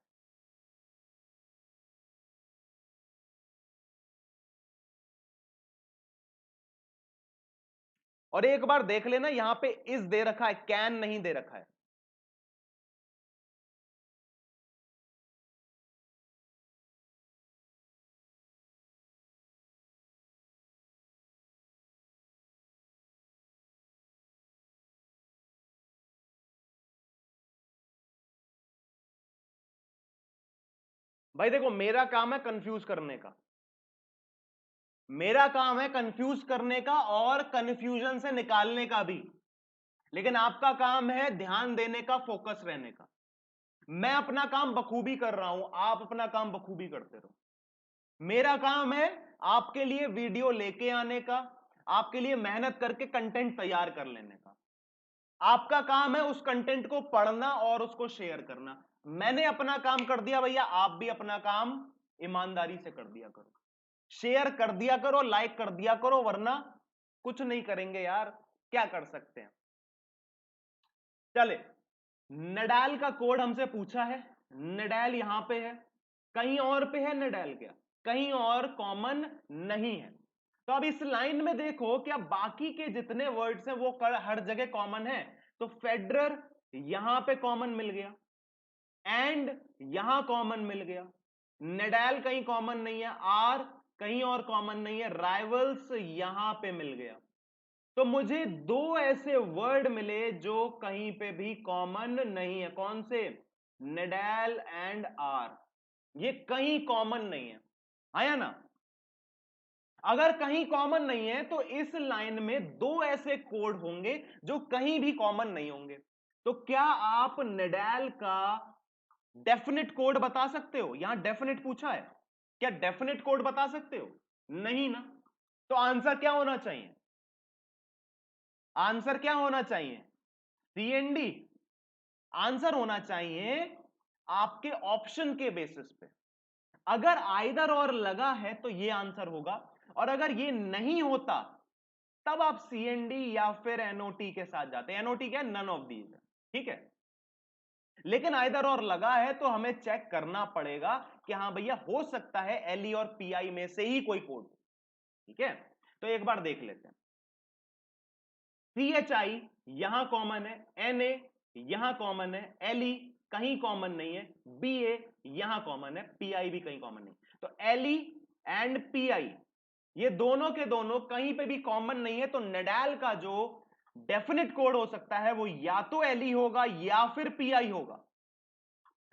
और एक बार देख लेना, यहां पे इज दे रखा है, कैन नहीं दे रखा है। भाई देखो, मेरा काम है कंफ्यूज करने का, मेरा काम है कंफ्यूज करने का और कंफ्यूजन से निकालने का भी, लेकिन आपका काम है ध्यान देने का, फोकस रहने का। मैं अपना काम बखूबी कर रहा हूं, आप अपना काम बखूबी करते रहो। मेरा काम है आपके लिए वीडियो लेके आने का, आपके लिए मेहनत करके कंटेंट तैयार कर लेने का। आपका काम है उस कंटेंट को पढ़ना और उसको शेयर करना। मैंने अपना काम कर दिया भैया, आप भी अपना काम ईमानदारी से कर दिया करो, शेयर कर दिया करो, लाइक कर दिया करो, वरना कुछ नहीं करेंगे यार, क्या कर सकते हैं। चले, नडाल का कोड हमसे पूछा है, नडाल यहां पे है, कहीं और पे है नडाल, क्या कहीं और कॉमन नहीं है। तो अब इस लाइन में देखो, क्या बाकी के जितने वर्ड्स हैं वो हर जगह कॉमन है? तो फेडरर यहां पे कॉमन मिल गया, एंड यहां कॉमन मिल गया, नडाल कहीं कॉमन नहीं है, आर कहीं और कॉमन नहीं है, राइवल्स यहां पे मिल गया। तो मुझे दो ऐसे वर्ड मिले जो कहीं पे भी कॉमन नहीं है। कौन से? नडाल एंड आर, ये कहीं कॉमन नहीं है, आया ना? अगर कहीं कॉमन नहीं है तो इस लाइन में दो ऐसे कोड होंगे जो कहीं भी कॉमन नहीं होंगे। तो क्या आप नडाल का डेफिनेट कोड बता सकते हो? यहां डेफिनेट पूछा है, क्या डेफिनेट कोड बता सकते हो? नहीं ना। तो आंसर क्या होना चाहिए? आंसर क्या होना चाहिए? सीएनडी। आंसर होना चाहिए आपके ऑप्शन के बेसिस पे। अगर आइदर और लगा है तो ये आंसर होगा, और अगर ये नहीं होता तब आप सीएनडी या फिर एनओटी के साथ जाते हैं। एनओटी क्या है? नन ऑफ दीज, ठीक है। लेकिन आइदर और लगा है तो हमें चेक करना पड़ेगा कि हाँ भैया, हो सकता है एलई और पीआई में से ही कोई कोड, ठीक है। तो एक बार देख लेते हैं। CHI यहां कॉमन है, NA यहां कॉमन है, LE कहीं कॉमन नहीं है, BA यहां कॉमन है, PI भी कहीं कॉमन नहीं। तो LE एंड PI ये दोनों के दोनों कहीं पे भी कॉमन नहीं है। तो नडाल का जो डेफिनेट कोड हो सकता है वो या तो LE होगा या फिर PI होगा।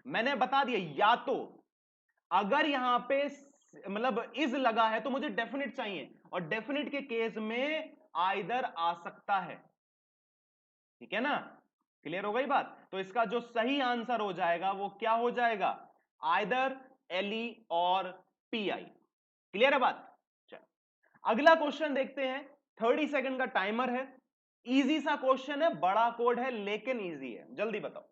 मैंने बता दिया, या तो अगर यहां पे मतलब इज लगा है तो मुझे डेफिनेट चाहिए, और डेफिनेट के केस में आइदर आ सकता है, ठीक है ना। क्लियर हो गई बात? तो इसका जो सही आंसर हो जाएगा वो क्या हो जाएगा? आइदर एलई और पीआई। क्लियर है बात? चलो अगला क्वेश्चन देखते हैं। 30 सेकंड का टाइमर है, इजी सा क्वेश्चन है, बड़ा कोड है लेकिन इजी है, जल्दी बताओ।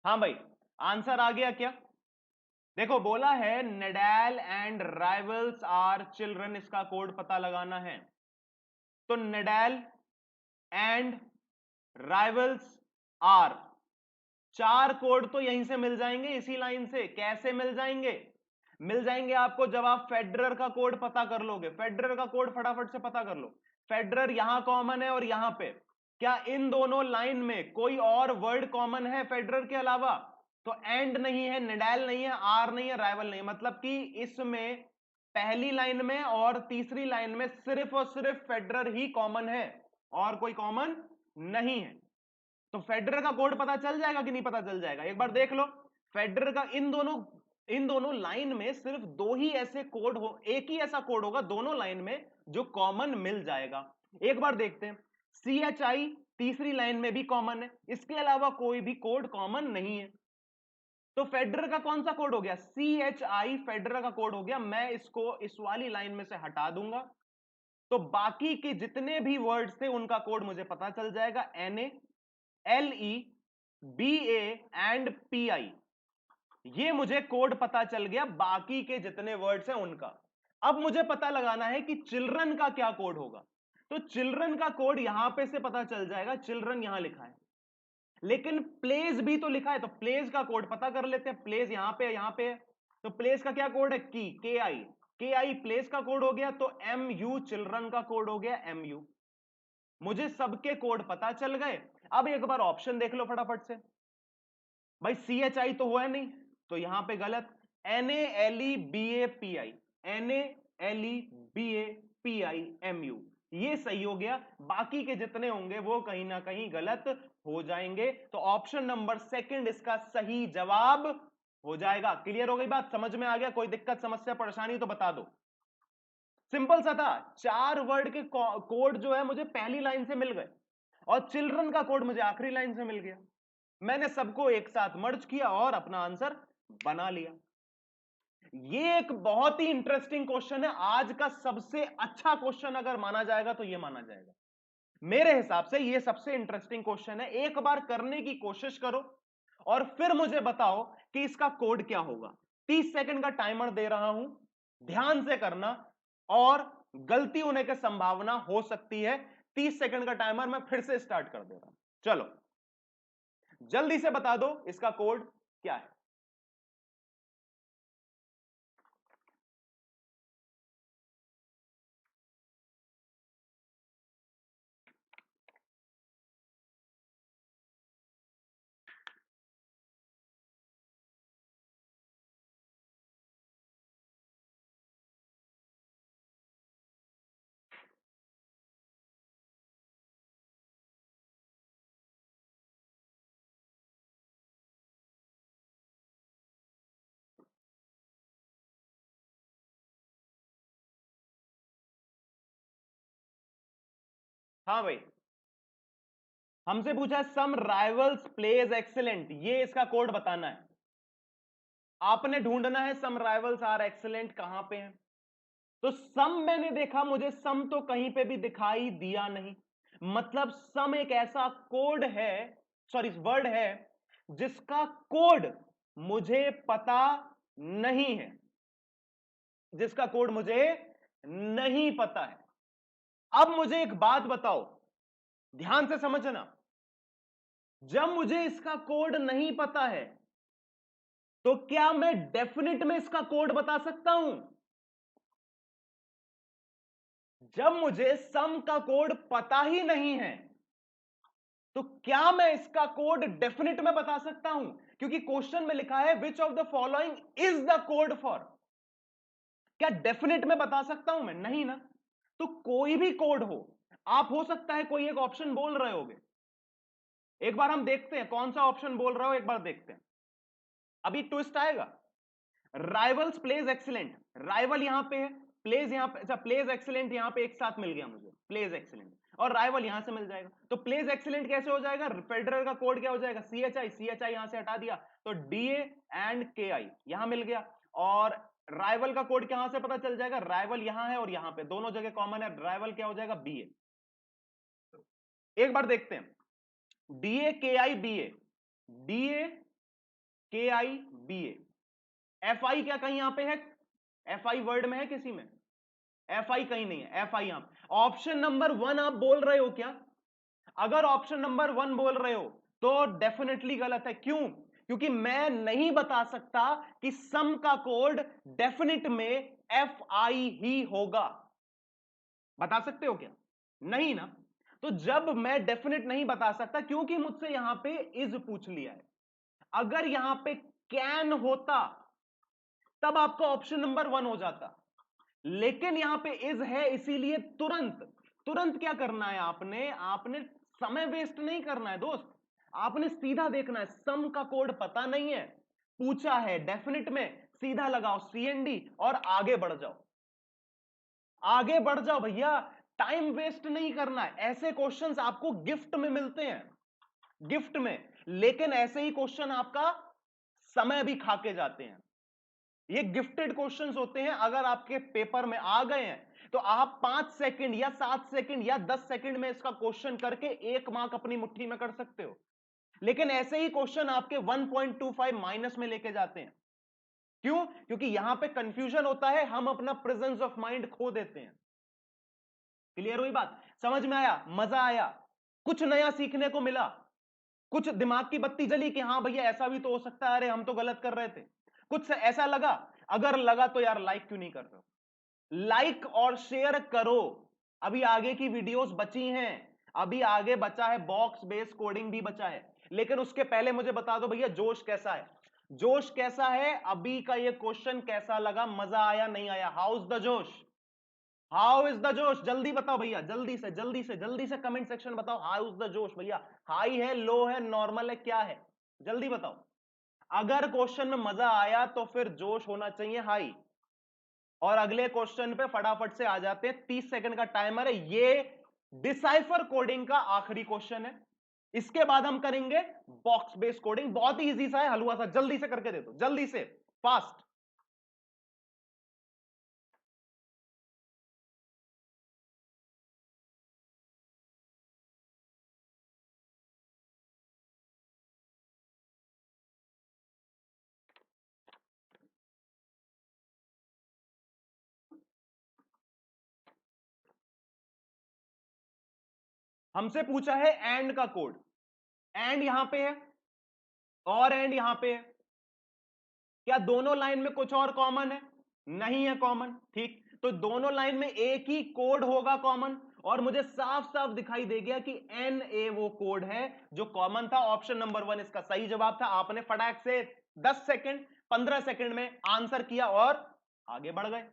हाँ भाई, आंसर आ गया क्या? देखो बोला है Nadal and rivals are children, इसका कोड पता लगाना है। तो नडाल एंड राइवल्स आर, चार कोड तो यहीं से मिल जाएंगे, इसी लाइन से। कैसे मिल जाएंगे? मिल जाएंगे आपको जब आप फेडरर का कोड पता कर लोगे। फेडरर का कोड फटाफट से पता कर लो। फेडरर यहां कॉमन है और यहां पे, क्या इन दोनों लाइन में कोई और वर्ड कॉमन है फेडरर के अलावा? तो एंड नहीं है, निडाल नहीं है, आर नहीं है, राइवल नहीं है, मतलब कि इसमें पहली लाइन में और तीसरी लाइन में सिर्फ और सिर्फ फेडरर ही कॉमन है और कोई कॉमन नहीं है। तो फेडरर का कोड पता चल जाएगा कि नहीं पता चल जाएगा, एक बार देख लो। फेडरर का इन दोनों लाइन में सिर्फ दो ही ऐसे कोड हो, एक ही ऐसा कोड होगा दोनों लाइन में जो कॉमन मिल जाएगा। एक बार देखते हैं, CHI तीसरी लाइन में भी कॉमन है, इसके अलावा कोई भी कोड कॉमन नहीं है। तो फेडरर का कौन सा कोड हो गया, CHI फेडरर का कोड हो गया। मैं इसको इस वाली लाइन में से हटा दूंगा, तो बाकी के जितने भी वर्ड्स थे उनका कोड मुझे पता चल जाएगा। NALE BA एंड PI, ये मुझे कोड पता चल गया बाकी के जितने वर्ड्स हैं उनका। अब मुझे पता लगाना है कि चिल्ड्रन का क्या कोड होगा। तो चिल्ड्रन का कोड यहां पे से पता चल जाएगा, चिल्ड्रन यहां लिखा है, लेकिन प्लेस भी तो लिखा है, तो प्लेस का कोड पता कर लेते हैं। प्लेस यहां पे यहां पे, तो प्लेस का क्या कोड है, KI प्लेस का कोड हो गया। तो MU चिल्ड्रन का कोड हो गया, MU। मुझे सबके कोड पता चल गए। अब एक बार ऑप्शन देख लो फटाफट से। भाई CHI तो हुआ नहीं, तो यहां पे गलत। NALEBAPI, NALEBAPI ये सही हो गया। बाकी के जितने होंगे वो कहीं ना कहीं गलत हो जाएंगे। तो ऑप्शन नंबर सेकंड इसका सही जवाब हो जाएगा। क्लियर हो गई बात, समझ में आ गया? कोई दिक्कत समस्या परेशानी तो बता दो। सिंपल सा था, 4 वर्ड के कोड जो है मुझे पहली लाइन से मिल गए और चिल्ड्रन का कोड मुझे आखिरी लाइन से मिल गया। मैंने सबको एक साथ मर्ज किया और अपना आंसर बना लिया। ये एक बहुत ही इंटरेस्टिंग क्वेश्चन है, आज का सबसे अच्छा क्वेश्चन अगर माना जाएगा तो ये माना जाएगा। मेरे हिसाब से ये सबसे इंटरेस्टिंग क्वेश्चन है। एक बार करने की कोशिश करो और फिर मुझे बताओ कि इसका कोड क्या होगा। 30 सेकंड का टाइमर दे रहा हूं, ध्यान से करना, और गलती होने की संभावना हो सकती है। 30 सेकंड का टाइमर मैं फिर से स्टार्ट कर दे रहा हूं। चलो जल्दी से बता दो इसका कोड क्या है। हाँ भाई, हमसे पूछा है सम राइवल्स प्लेज एक्सीलेंट, ये इसका कोड बताना है। आपने ढूंढना है सम राइवल्स आर एक्सीलेंट कहां पे है। तो सम मैंने देखा, मुझे सम तो कहीं पे भी दिखाई दिया नहीं। मतलब सम एक ऐसा कोड है, सॉरी वर्ड है, जिसका कोड मुझे पता नहीं है, जिसका कोड मुझे नहीं पता है। अब मुझे एक बात बताओ, ध्यान से समझना, जब मुझे इसका कोड नहीं पता है तो क्या मैं डेफिनेट में इसका कोड बता सकता हूं? जब मुझे सम का कोड पता ही नहीं है तो क्या मैं इसका कोड डेफिनेट में बता सकता हूं? क्योंकि क्वेश्चन में लिखा है which of the following is the code for. क्या डेफिनेट में बता सकता हूं मैं? नहीं ना। तो कोई भी कोड हो, आप हो सकता है कोई एक ऑप्शन बोल रहे होगे। एक बार हम देखते हैं कौन सा ऑप्शन बोल रहे हो, एक बार देखते हैं। अभी ट्विस्ट आएगा। राइवल्स प्लेज एक्सीलेंट, राइवल यहां पे है, प्लेज यहां पे, अच्छा प्लेज एक्सीलेंट यहां पे एक साथ मिल गया मुझे, प्लेज एक्सीलेंट और राइवल यहां से मिल जाएगा। तो प्लेज एक्सीलेंट कैसे हो जाएगा? फेडरर का कोड क्या हो जाएगा? CHI यहां से हटा दिया तो DA एंड KI यहां मिल गया। और राइवल का कोड कहां से पता चल जाएगा? राइवल यहां है और यहां पे दोनों जगह कॉमन है। राइवल क्या हो जाएगा? BA। एक बार देखते हैं, DA KI BA, DA KI BA, FI क्या कहीं यहां पे है? FI वर्ड में है किसी में? FI कहीं नहीं है, FI यहां। ऑप्शन नंबर 1 आप बोल रहे हो क्या? अगर ऑप्शन नंबर 1 बोल रहे हो तो डेफिनेटली गलत है। क्यों? क्योंकि मैं नहीं बता सकता कि सम का कोड डेफिनेट में FI ही होगा। बता सकते हो क्या? नहीं ना। तो जब मैं डेफिनेट नहीं बता सकता, क्योंकि मुझसे यहां पे इज पूछ लिया है, अगर यहां पे कैन होता तब आपका ऑप्शन नंबर 1 हो जाता, लेकिन यहां पे इज है, इसीलिए तुरंत तुरंत क्या करना है, आपने आपने समय वेस्ट नहीं करना है दोस्त, आपने सीधा देखना है। सम का कोड पता नहीं है, पूछा है डेफिनेट में, सीधा लगाओ सीएनडी और आगे बढ़ जाओ, आगे बढ़ जाओ भैया, टाइम वेस्ट नहीं करना है। ऐसे क्वेश्चंस आपको गिफ्ट में मिलते हैं, गिफ्ट में, लेकिन ऐसे ही क्वेश्चन आपका समय भी खा के जाते हैं। ये गिफ्टेड क्वेश्चंस होते हैं, अगर आपके पेपर में आ गए हैं तो आप 5 सेकंड या 7 सेकंड या 10 सेकंड में इसका क्वेश्चन करके 1 मार्क अपनी मुट्ठी में कर सकते हो। लेकिन ऐसे ही क्वेश्चन आपके 1.25 माइनस में लेके जाते हैं। क्यों? क्योंकि यहां पे कंफ्यूजन होता है, हम अपना प्रेजेंस ऑफ माइंड खो देते हैं। क्लियर हुई बात? समझ में आया? मजा आया? कुछ नया सीखने को मिला? कुछ दिमाग की बत्ती जली कि हाँ भैया ऐसा भी तो हो सकता है, अरे हम तो गलत कर रहे थे? कुछ ऐसा लगा? अगर लगा तो यार लाइक क्यों नहीं कर रहे हो? लाइक और शेयर करो। अभी आगे की वीडियोस बची हैं, अभी आगे बचा है बॉक्स बेस्ड कोडिंग भी बचा है, लेकिन उसके पहले मुझे बता दो भैया जोश कैसा है? जोश कैसा है? अभी का ये क्वेश्चन कैसा लगा? मजा आया नहीं आया? हाउ इज द जोश? हाउ इज द जोश? जल्दी बताओ भैया, जल्दी से जल्दी से जल्दी से कमेंट सेक्शन बताओ, हाउ इज द जोश भैया? हाई है, लो है, नॉर्मल है, क्या है? जल्दी बताओ। अगर क्वेश्चन में मजा आया तो फिर जोश होना चाहिए हाई। और अगले क्वेश्चन पे फटाफट से आ जाते हैं, 30 सेकंड का टाइमर है, ये डिसाइफर कोडिंग का आखिरी क्वेश्चन है। इसके बाद हम करेंगे बॉक्स बेस्ड कोडिंग, बहुत ही इजी सा है, हलवा सा, जल्दी से करके दे दो, जल्दी से, फास्ट। हमसे पूछा है एंड का कोड, एंड यहां पे है और एंड यहां पे है, क्या दोनों लाइन में कुछ और कॉमन है? नहीं है कॉमन, ठीक, तो दोनों लाइन में एक ही कोड होगा कॉमन, और मुझे साफ साफ दिखाई दे गया कि एन ए वो कोड है जो कॉमन था। ऑप्शन नंबर 1 इसका सही जवाब था। आपने फटाक से 10 सेकंड 15 सेकंड में आंसर किया और आगे बढ़ गए।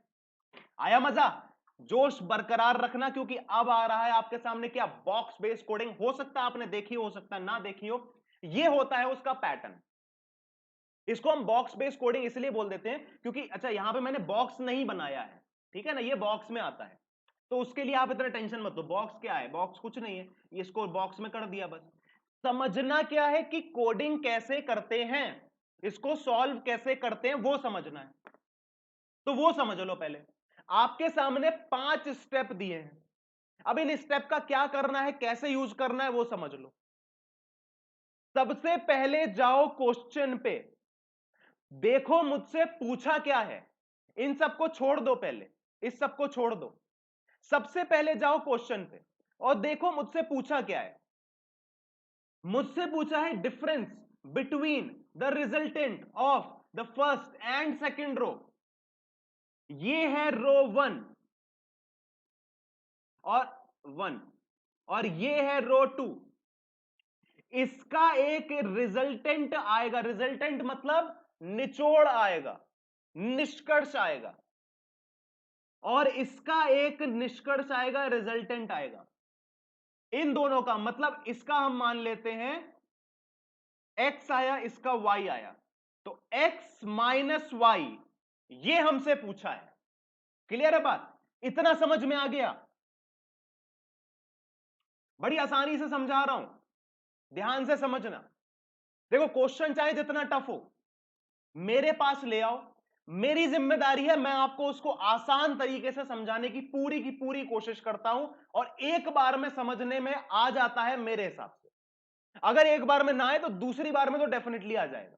आया मजा? जोश बरकरार रखना, क्योंकि अब आ रहा है आपके सामने क्या, बॉक्स बेस्ड कोडिंग। हो सकता है आपने देखी हो सकता है ना देखी हो, ये होता है उसका पैटर्न। इसको हम बॉक्स बेस्ड कोडिंग इसलिए बोल देते हैं क्योंकि, अच्छा यहां पे मैंने बॉक्स नहीं बनाया है, ठीक है ना, ये बॉक्स में आता है, तो उसके लिए आप इतना टेंशन मत लो। बॉक्स क्या है? बॉक्स कुछ नहीं है, ये इसको बॉक्स में कर दिया बस। समझना क्या है कि कोडिंग कैसे करते हैं, इसको सॉल्व कैसे करते हैं वो समझना है, तो वो समझ लो पहले। आपके सामने 5 स्टेप दिए हैं, अब इन स्टेप का क्या करना है, कैसे यूज करना है वो समझ लो। सबसे पहले जाओ क्वेश्चन पे, देखो मुझसे पूछा क्या है, इन सबको छोड़ दो पहले, इस सबको छोड़ दो। सबसे पहले जाओ क्वेश्चन पे और देखो मुझसे पूछा क्या है। मुझसे पूछा है difference between the resultant of the first and second row. ये है रो 1 और 1, और ये है रो 2। इसका एक रिजल्टेंट आएगा, रिजल्टेंट मतलब निचोड़ आएगा, निष्कर्ष आएगा, और इसका एक निष्कर्ष आएगा, रिजल्टेंट आएगा। इन दोनों का मतलब, इसका हम मान लेते हैं x आया, इसका y आया, तो x माइनस वाई, ये हमसे पूछा है। क्लियर है बात? इतना समझ में आ गया? बड़ी आसानी से समझा रहा हूं, ध्यान से समझना। देखो क्वेश्चन चाहे जितना टफ हो, मेरे पास ले आओ, मेरी जिम्मेदारी है, मैं आपको उसको आसान तरीके से समझाने की पूरी कोशिश करता हूं, और एक बार में समझने में आ जाता है मेरे हिसाब से। अगर एक बार में ना आए तो दूसरी बार में तो डेफिनेटली आ जाएगा।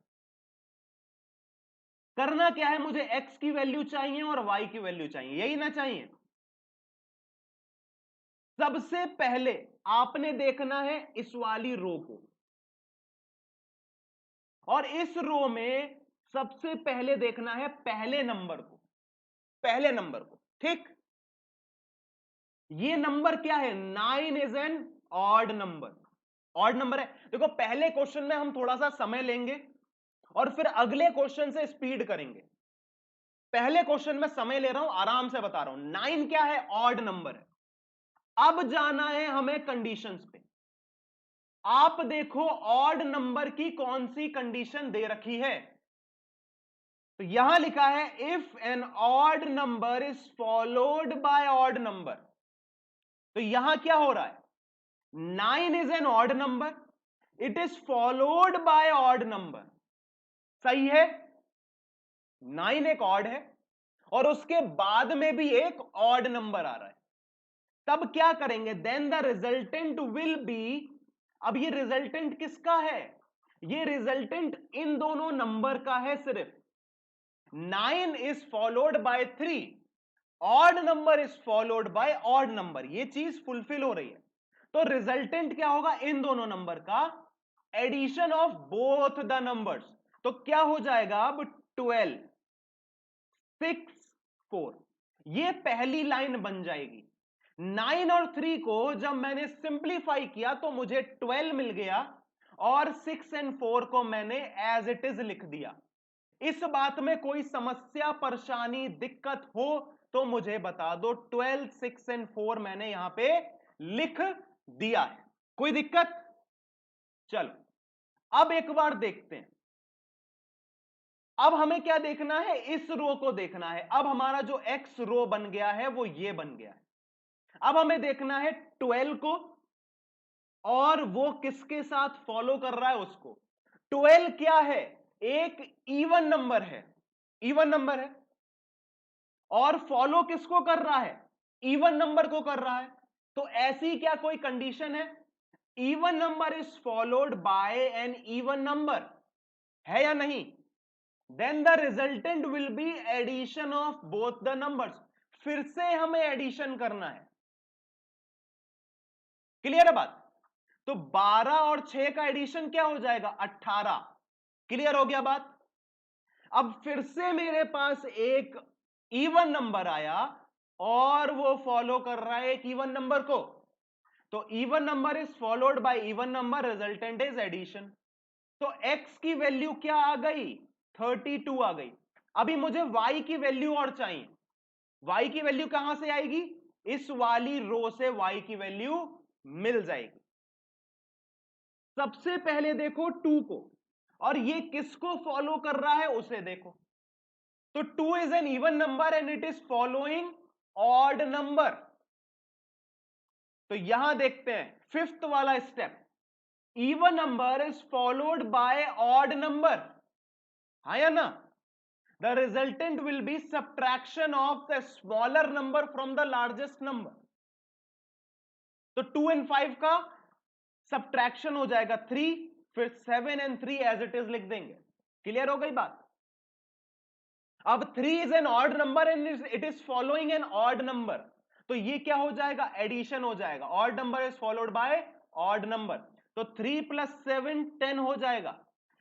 करना क्या है, मुझे x की वैल्यू चाहिए और y की वैल्यू चाहिए, यही ना चाहिए? सबसे पहले आपने देखना है इस वाली रो को, और इस रो में सबसे पहले देखना है पहले नंबर को, पहले नंबर को, ठीक। ये नंबर क्या है? 9 is an odd number, odd number है। देखो पहले क्वेश्चन में हम थोड़ा सा समय लेंगे, और फिर अगले क्वेश्चन से स्पीड करेंगे। पहले क्वेश्चन में समय ले रहा हूं, आराम से बता रहा हूं। 9 क्या है? ऑड नंबर है। अब जाना है हमें कंडीशंस पे। आप देखो ऑड नंबर की कौन सी कंडीशन दे रखी है। तो यहां लिखा है if an odd number is followed by odd number. तो यहां क्या हो रहा है? 9 is an odd number, it is followed by odd number. सही है? 9 एक ऑड है और उसके बाद में भी एक ऑड नंबर आ रहा है। तब क्या करेंगे? Then the resultant will be. अब ये रिजल्टेंट किसका है? ये रिजल्टेंट इन दोनों नंबर का है सिर्फ। 9 is followed bye 3, odd number is followed by odd number. ये चीज फुलफिल हो रही है। तो रिजल्टेंट क्या होगा इन दोनों नंबर का? Addition of both the numbers. तो क्या हो जाएगा अब? 12, 6, 4। ये पहली लाइन बन जाएगी। 9 और 3 को जब मैंने सिंप्लीफाई किया तो मुझे 12 मिल गया और 6 एंड 4 को मैंने एज इट इज लिख दिया। इस बात में कोई समस्या, परेशानी, दिक्कत हो तो मुझे बता दो। 12, 6 एंड 4 मैंने यहां पे लिख दिया है। कोई दिक्कत? चलो अब एक बार देखते हैं। अब हमें क्या देखना है? इस रो को देखना है। अब हमारा जो एक्स रो बन गया है वो ये बन गया है। अब हमें देखना है 12 को, और वो किसके साथ फॉलो कर रहा है उसको। 12 क्या है? एक इवन नंबर है, इवन नंबर है, और फॉलो किसको कर रहा है? इवन नंबर को कर रहा है। तो ऐसी क्या कोई कंडीशन है? Even number is followed by an even number, है या नहीं? Then the resultant will be addition of both the numbers. फिर से हमें एडिशन करना है। क्लियर है बात? तो 12 और 6 का एडिशन क्या हो जाएगा? 18। क्लियर हो गया बात? अब फिर से मेरे पास एक इवन नंबर आया और वो फॉलो कर रहा है एक इवन नंबर को। तो even number is followed by even number, resultant is addition. तो x की वैल्यू क्या आ गई? 32 आ गई। अभी मुझे y की वैल्यू और चाहिए। y की वैल्यू कहां से आएगी? इस वाली रो से y की वैल्यू मिल जाएगी। सबसे पहले देखो 2 को, और ये किसको फॉलो कर रहा है उसे देखो। तो 2 is an even number and it is following odd number. तो यहां देखते हैं फिफ्थ वाला step, even number is followed by odd number, हाँ या ना? The resultant will B subtraction of the smaller number from the largest number. तो 2 एंड 5 का सब्ट्रैक्शन हो जाएगा 3, फिर 7 एंड 3 एज इट इज लिख देंगे। क्लियर हो गई बात? अब 3 is an odd number and it is following an odd number, तो ये क्या हो जाएगा? एडिशन हो जाएगा। Odd number is followed by odd number, तो 3 प्लस 7 10 हो जाएगा।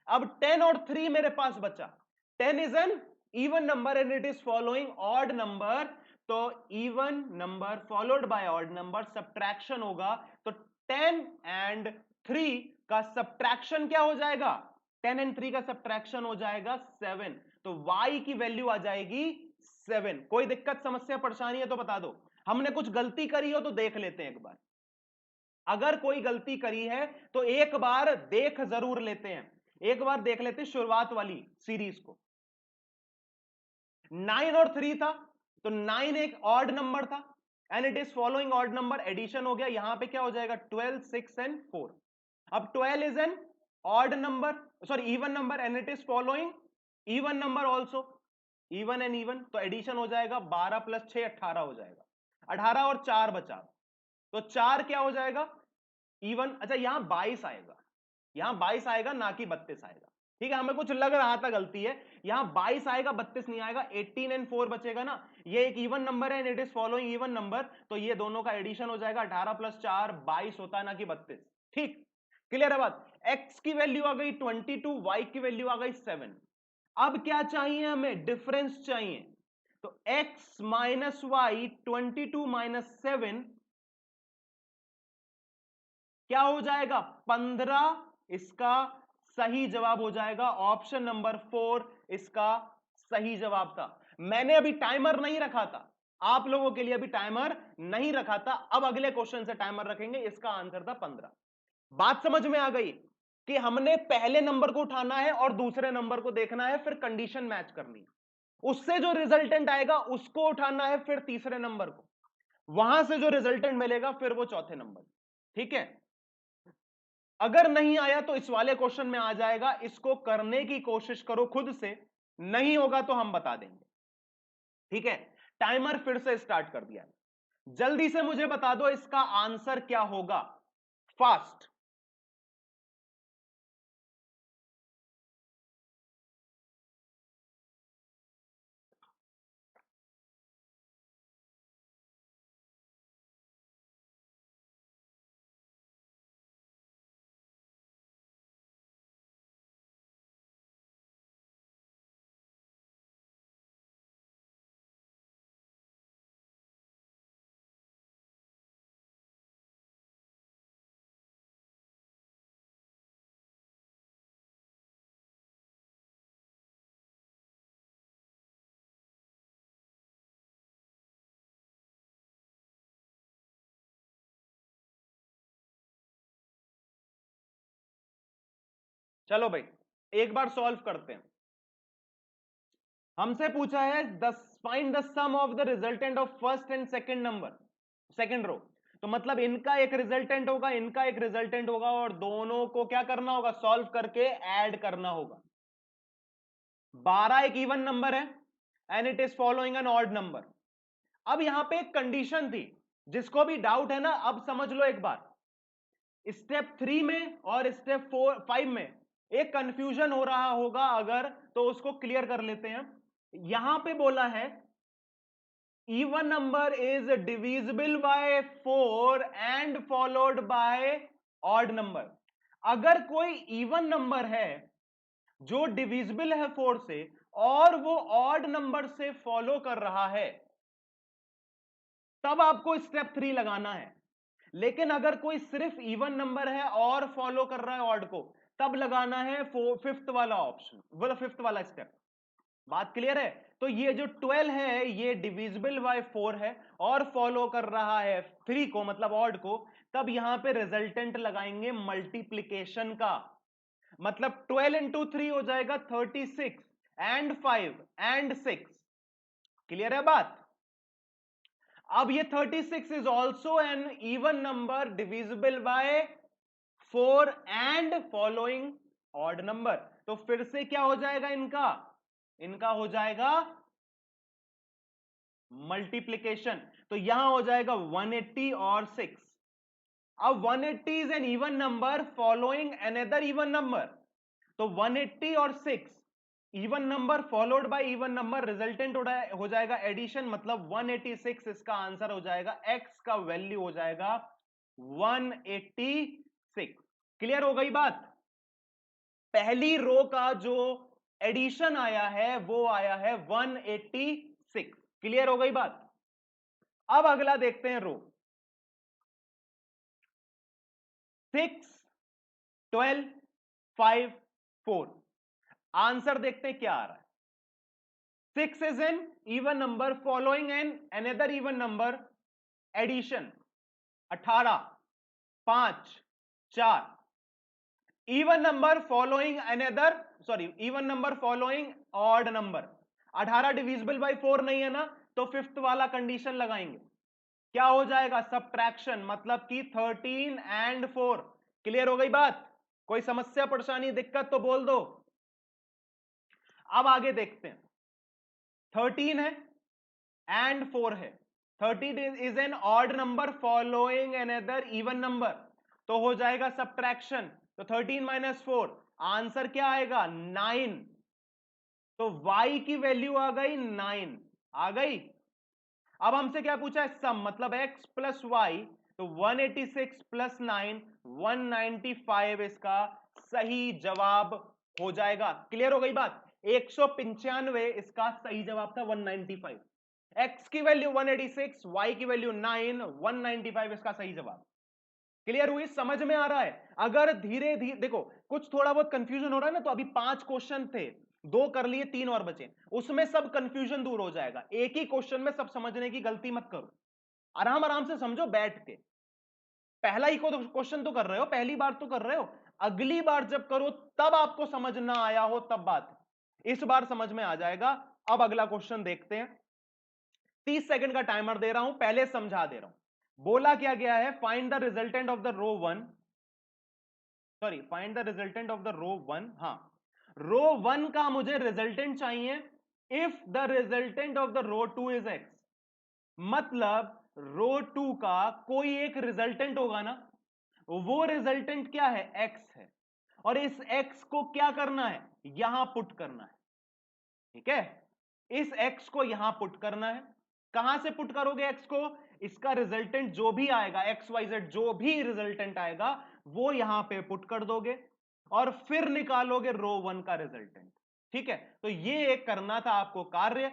अब 10 और 3 मेरे पास बचा। 10 is an even number and it is following odd number, तो even number followed by odd number, subtraction होगा। तो 10 एंड 3 का सब्ट्रैक्शन क्या हो जाएगा? 10 एंड 3 का सब्ट्रैक्शन हो जाएगा 7। तो y की वैल्यू आ जाएगी 7। कोई दिक्कत, समस्या, परेशानी है तो बता दो। हमने कुछ गलती करी हो तो देख लेते हैं एक बार। अगर कोई गलती करी है तो एक बार देख जरूर लेते हैं। एक बार देख लेते हैं शुरुआत वाली सीरीज को। 9 और 3 था, तो 9 एक ऑड नंबर था and it is following odd number, addition हो गया। यहां पे क्या हो जाएगा? 12, 6 एंड 4। अब 12 is an odd number, sorry even number, and it is following even number also, even and even, तो एडिशन हो जाएगा 12 प्लस 6 18 हो जाएगा। 18 और 4 बचा, तो 4 क्या हो जाएगा? इवन। अच्छा यहां 22 आएगा, यहां 22 आएगा ना कि 32 आएगा। ठीक है, हमें कुछ लग रहा था गलती है। यहां 22 आएगा, 32 नहीं आएगा। 18 एंड 4 बचेगा ना, ये एक इवन नंबर है and it is following even number, तो ये दोनों का एडिशन हो जाएगा। 18 प्लस 4 22 होता है ना कि 32। ठीक, क्लियर है बात? x की वैल्यू आ गई 22, y की वैल्यू आ गई 7। अब क्या चाहिए हमें? डिफरेंस चाहिए। तो x माइनस वाई, 22 माइनस 7 क्या हो जाएगा? 15, इसका सही जवाब हो जाएगा ऑप्शन नंबर 4 इसका सही जवाब था। मैंने अभी टाइमर नहीं रखा था, आप लोगों के लिए अभी टाइमर नहीं रखा था, अब अगले क्वेश्चन से टाइमर रखेंगे। इसका आंसर था 15। बात समझ में आ गई कि हमने पहले नंबर को उठाना है और दूसरे नंबर को देखना है, फिर कंडीशन मैच करनी है, उससे जो रिजल्टेंट आएगा उसको उठाना है, फिर तीसरे नंबर को, वहां से जो रिजल्टेंट मिलेगा फिर वो चौथे नंबर। ठीक है, अगर नहीं आया तो इस वाले क्वेश्चन में आ जाएगा, इसको करने की कोशिश करो खुद से, नहीं होगा तो हम बता देंगे। ठीक है, टाइमर फिर से स्टार्ट कर दिया है, जल्दी से मुझे बता दो इसका आंसर क्या होगा, फास्ट। चलो भाई एक बार सॉल्व करते हैं। हमसे पूछा है find the sum of the resultant of first and second number, second row. तो मतलब इनका एक रिजल्टेंट होगा, इनका एक रिजल्टेंट होगा, और दोनों को क्या करना होगा, सॉल्व करके ऐड करना होगा। 12 एक इवन नंबर है and it is following an odd number. अब यहां पे एक कंडीशन थी, जिसको भी डाउट है ना, अब समझ लो एक बार। स्टेप 3 में और स्टेप 5 में एक कंफ्यूजन हो रहा होगा अगर, तो उसको क्लियर कर लेते हैं। यहां पे बोला है even number is divisible by 4 and followed by odd number। अगर कोई इवन नंबर है जो डिविजिबल है 4 से और वो ऑड नंबर से फॉलो कर रहा है, तब आपको स्टेप 3 लगाना है। लेकिन अगर कोई सिर्फ इवन नंबर है और फॉलो कर रहा है ऑड को, तब लगाना है फिफ्थ वाला ऑप्शन, बोलो फिफ्थ वाला स्टेप। बात क्लियर है? तो ये जो 12 है ये डिविजिबल बाय 4 है और फॉलो कर रहा है 3 को, मतलब ऑड को, तब यहां पे रिजल्टेंट लगाएंगे मल्टीप्लीकेशन का। मतलब 12 इंटू 3 हो जाएगा 36 एंड 5 एंड 6। क्लियर है बात? अब ये 36 is also an even number divisible by 4 and following odd number. तो फिर से क्या हो जाएगा इनका, इनका हो जाएगा मल्टीप्लीकेशन। तो यहां हो जाएगा 180 और 6। अब 180 is an even number following another even number, तो 180 और 6 even number followed by even number, resultant हो जाएगा एडिशन, मतलब 186 इसका आंसर हो जाएगा, x का वैल्यू हो जाएगा 186। क्लियर हो गई बात? पहली रो का जो एडिशन आया है वो आया है 186। क्लियर हो गई बात? अब अगला देखते हैं रो 6 12 5 4। आंसर देखते हैं क्या आ रहा है। 6 is an even number following an another even number, addition 18 5 4। Even number following another, even number following odd number. 18 divisible by 4 नहीं है ना, तो फिफ्थ वाला कंडीशन लगाएंगे, क्या हो जाएगा, सब्ट्रैक्शन, मतलब कि 13 एंड 4। क्लियर हो गई बात? कोई समस्या परेशानी दिक्कत तो बोल दो। अब आगे देखते हैं, 13 है एंड 4 है, 13 is an odd number following another even number, तो हो जाएगा सब्ट्रैक्शन, तो 13 माइनस 4, आंसर क्या आएगा 9। तो y की वैल्यू आ गई 9, आ गई। अब हमसे क्या पूछा है, सम, मतलब x प्लस वाई, तो 186 प्लस 9 195 इसका सही जवाब हो जाएगा। क्लियर हो गई बात? 195 इसका सही जवाब था, 195। x की वैल्यू 186, y की वैल्यू 9, 195 इसका सही जवाब। क्लियर हुई? समझ में आ रहा है? अगर धीरे धीरे देखो, कुछ थोड़ा बहुत कंफ्यूजन हो रहा है ना, तो अभी 5 क्वेश्चन थे, 2 कर लिए, 3 और बचे, उसमें सब कंफ्यूजन दूर हो जाएगा। एक ही क्वेश्चन में सब समझने की गलती मत करो, आराम आराम से समझो बैठ के। पहला ही क्वेश्चन तो कर रहे हो, पहली बार तो कर रहे हो, अगली बार जब करो तब आपको समझ ना आया हो तब बात है। इस बार समझ में आ जाएगा। अब अगला क्वेश्चन देखते हैं। 30 सेकंड का टाइमर दे रहा हूं, पहले समझा दे रहा हूं। बोला क्या गया है, find the resultant of the row 1, sorry find the resultant of the row 1। हाँ, रो 1 का मुझे रिजल्टेंट चाहिए if the resultant of the row 2 is X. मतलब रो 2 का कोई एक रिजल्टेंट होगा ना, वो रिजल्टेंट क्या है, एक्स है, और इस एक्स को क्या करना है, यहां पुट करना है। ठीक है, इस एक्स को यहां पुट करना है। कहां से पुट करोगे एक्स को, इसका रिजल्टेंट जो भी आएगा, एक्स वाई जेड जो भी रिजल्टेंट आएगा वो यहां पे पुट कर दोगे, और फिर निकालोगे रो 1 का रिजल्टेंट। ठीक है, तो ये एक करना था आपको कार्य।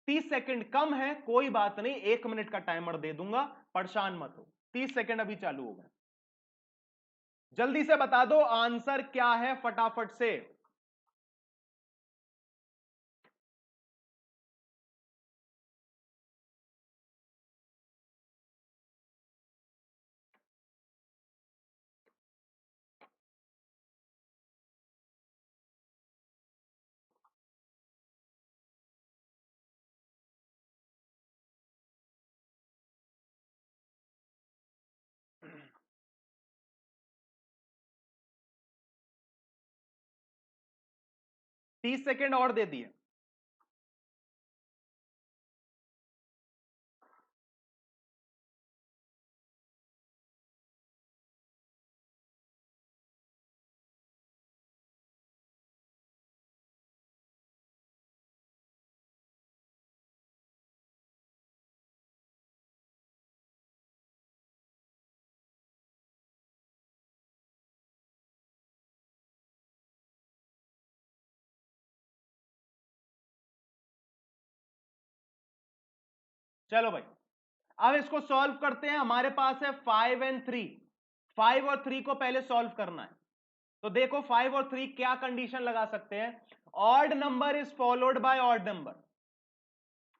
30 सेकंड कम है, कोई बात नहीं, 1 मिनट का टाइमर दे दूंगा, परेशान मत हो। 30 सेकंड अभी चालू होगा, जल्दी से बता दो आंसर क्या है फटाफट से। 30 सेकंड और दे दिए। चलो भाई, अब इसको सॉल्व करते हैं। हमारे पास है 5 एंड 3, 5 और 3 को पहले सॉल्व करना है। तो देखो 5 और 3 क्या कंडीशन लगा सकते हैं, odd number is followed by odd number.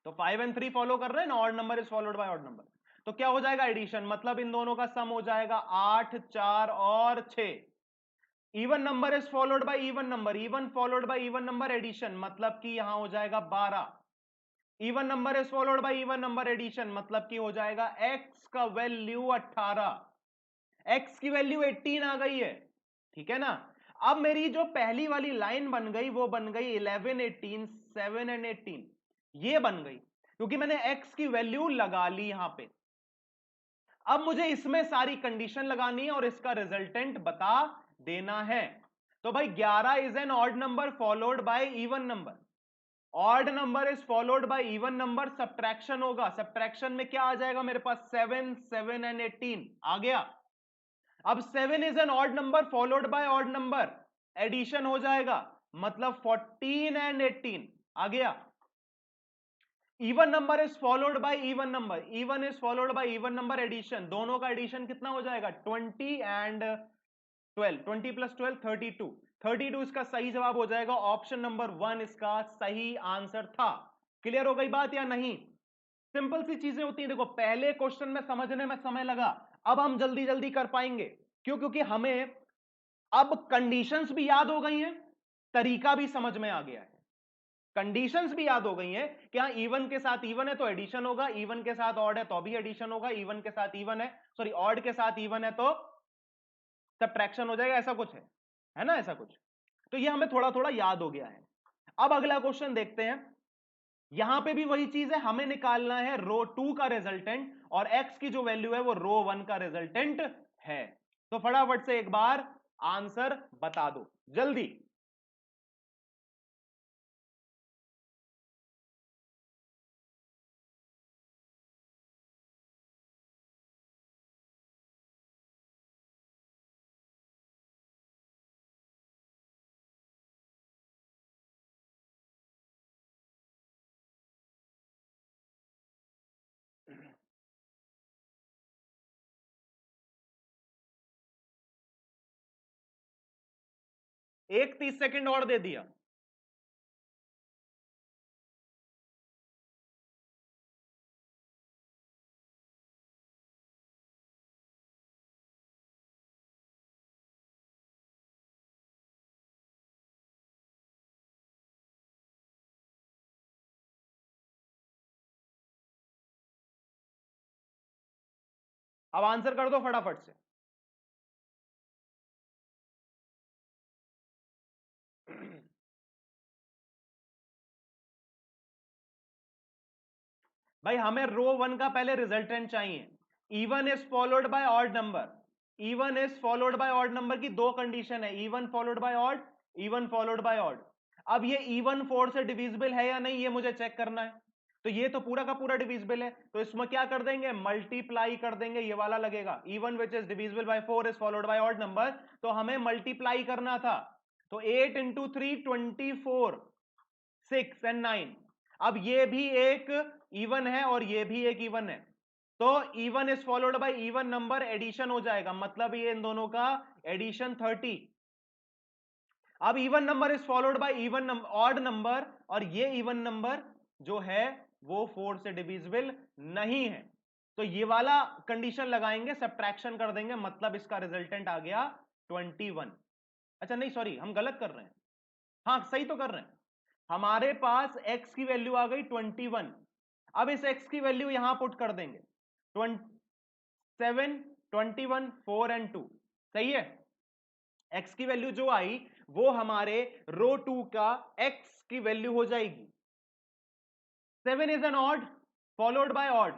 तो 5 एंड 3 फॉलो कर रहे हैं ना, odd number is followed by odd number. तो क्या हो जाएगा, एडिशन, मतलब इन दोनों का सम हो जाएगा 8, 4 और 6। Even number is followed by even number, even followed by even number, addition, मतलब कि यहां हो जाएगा 12। Even number is followed by even number, addition, मतलब कि हो जाएगा x का वैल्यू 18, x की वैल्यू 18 आ गई है। ठीक है ना। अब मेरी जो पहली वाली लाइन बन गई वो बन गई 11, 18, 7 एंड 18, ये बन गई क्योंकि मैंने x की वैल्यू लगा ली यहां पे। अब मुझे इसमें सारी कंडीशन लगानी है और इसका रिजल्टेंट बता देना है। तो भाई 11 is an odd number followed by even number, odd number is followed by even number, subtraction होगा, सब्ट्रैक्शन में क्या आ जाएगा मेरे पास, 7, 7 एंड 18 आ गया। अब 7 is an odd number followed by odd number, addition हो जाएगा, मतलब 14 एंड 18 आ गया। Even number is followed by even number, even is followed by even number, addition, दोनों का एडिशन कितना हो जाएगा, 20 एंड 12, 20 प्लस 12 32, 32 इसका सही जवाब हो जाएगा। ऑप्शन नंबर 1 इसका सही आंसर था। क्लियर हो गई बात या नहीं। सिंपल सी चीजें होती हैं, देखो पहले क्वेश्चन में समझने में समय लगा, अब हम जल्दी जल्दी कर पाएंगे। क्यों, क्योंकि हमें अब कंडीशंस भी याद हो गई हैं, तरीका भी समझ में आ गया है। कंडीशंस भी याद हो गई हैं कि हाँ इवन के साथ इवन है तो एडिशन होगा, इवन के साथ ऑड है तो भी एडिशन होगा, इवन के साथ इवन है, सॉरी ऑड के साथ इवन है तो सब्ट्रैक्शन हो जाएगा, ऐसा कुछ है ना, ऐसा कुछ। तो ये हमें थोड़ा थोड़ा याद हो गया है। अब अगला क्वेश्चन देखते हैं। यहां पे भी वही चीज है, हमें निकालना है रो 2 का रिजल्टेंट, और x की जो वैल्यू है वो रो 1 का रिजल्टेंट है। तो फटाफट से एक बार आंसर बता दो जल्दी। एक 30 सेकंड और दे दिया। अब आंसर कर दो फटाफट से। भाई हमें रो 1 का पहले रिजल्टेंट चाहिए। Even is followed by odd number, even is followed by odd number की दो कंडीशन है, even followed by odd, even followed by odd. अब ये इवन 4 से डिविजिबल है या नहीं ये मुझे चेक करना है। तो ये तो पूरा का पूरा डिविजिबल है, तो इसमें क्या कर देंगे, मल्टीप्लाई कर देंगे, ये वाला लगेगा। Even which is divisible by 4 is followed by odd number, तो हमें मल्टीप्लाई करना था। तो 8 इंटू 3 24, 6 एंड 9। अब ये भी एक इवन है और ये भी एक इवन है, तो even is followed by even number, addition हो जाएगा, मतलब ये इन दोनों का एडिशन 30। अब even number is followed by even odd number, और ये इवन नंबर जो है वो 4 से डिविजिबल नहीं है, तो ये वाला कंडीशन लगाएंगे, सब्ट्रैक्शन कर देंगे, मतलब इसका रिजल्टेंट आ गया 21। अच्छा नहीं सॉरी, हम गलत कर रहे हैं, हाँ सही तो कर रहे हैं। हमारे पास x की वैल्यू आ गई 21। अब इस x की वैल्यू यहां पुट कर देंगे, 7, 21, 4 एंड 2, सही है। x की वैल्यू जो आई वो हमारे रो 2 का x की वैल्यू हो जाएगी। 7 is an odd followed by odd,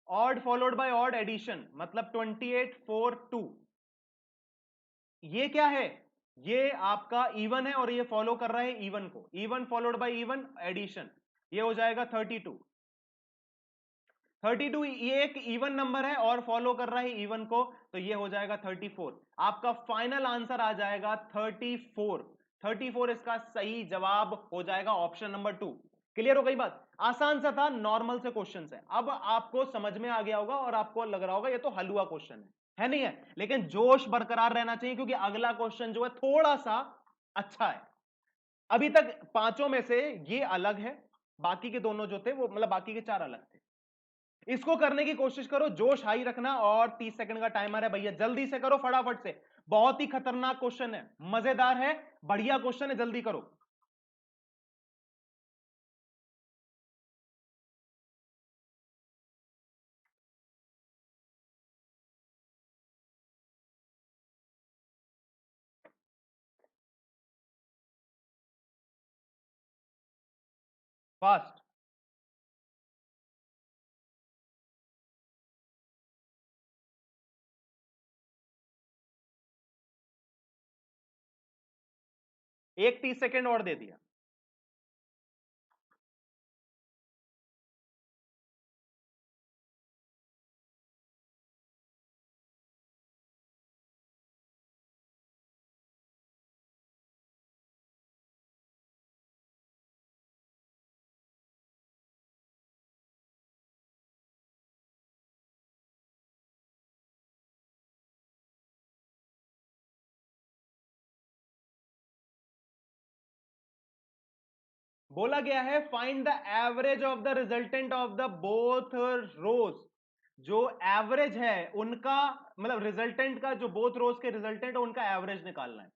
odd followed by odd addition, मतलब 28, 4, 2। ये क्या है, ये आपका इवन है और ये फॉलो कर रहा है इवन को, even followed by even addition, ये हो जाएगा 32। 32 ये एक इवन नंबर है और फॉलो कर रहा है इवन को, तो ये हो जाएगा 34। आपका फाइनल आंसर आ जाएगा 34। 34 इसका सही जवाब हो जाएगा, ऑप्शन नंबर 2। क्लियर हो गई बात, आसान सा था, नॉर्मल से क्वेश्चन है। अब आपको समझ में आ गया होगा और आपको लग रहा होगा ये तो हलवा क्वेश्चन है नहीं है, लेकिन जोश बरकरार रहना चाहिए क्योंकि अगला क्वेश्चन जो है थोड़ा सा अच्छा है। अभी तक पांचों में से ये अलग है, बाकी के दोनों जो थे वो मतलब बाकी के 4 अलग थे। इसको करने की कोशिश करो, जोश हाई रखना, और 30 सेकंड का टाइमर है भैया, जल्दी से करो फटाफट से। बहुत ही खतरनाक क्वेश्चन है, मजेदार है, बढ़िया क्वेश्चन है, जल्दी करो। फास्ट। एक 30 सेकंड और दे दिया। बोला गया है find the average of the resultant of the both rows, जो एवरेज है उनका, मतलब रिजल्टेंट का, जो बोथ रोज के रिजल्टेंट है उनका एवरेज निकालना है।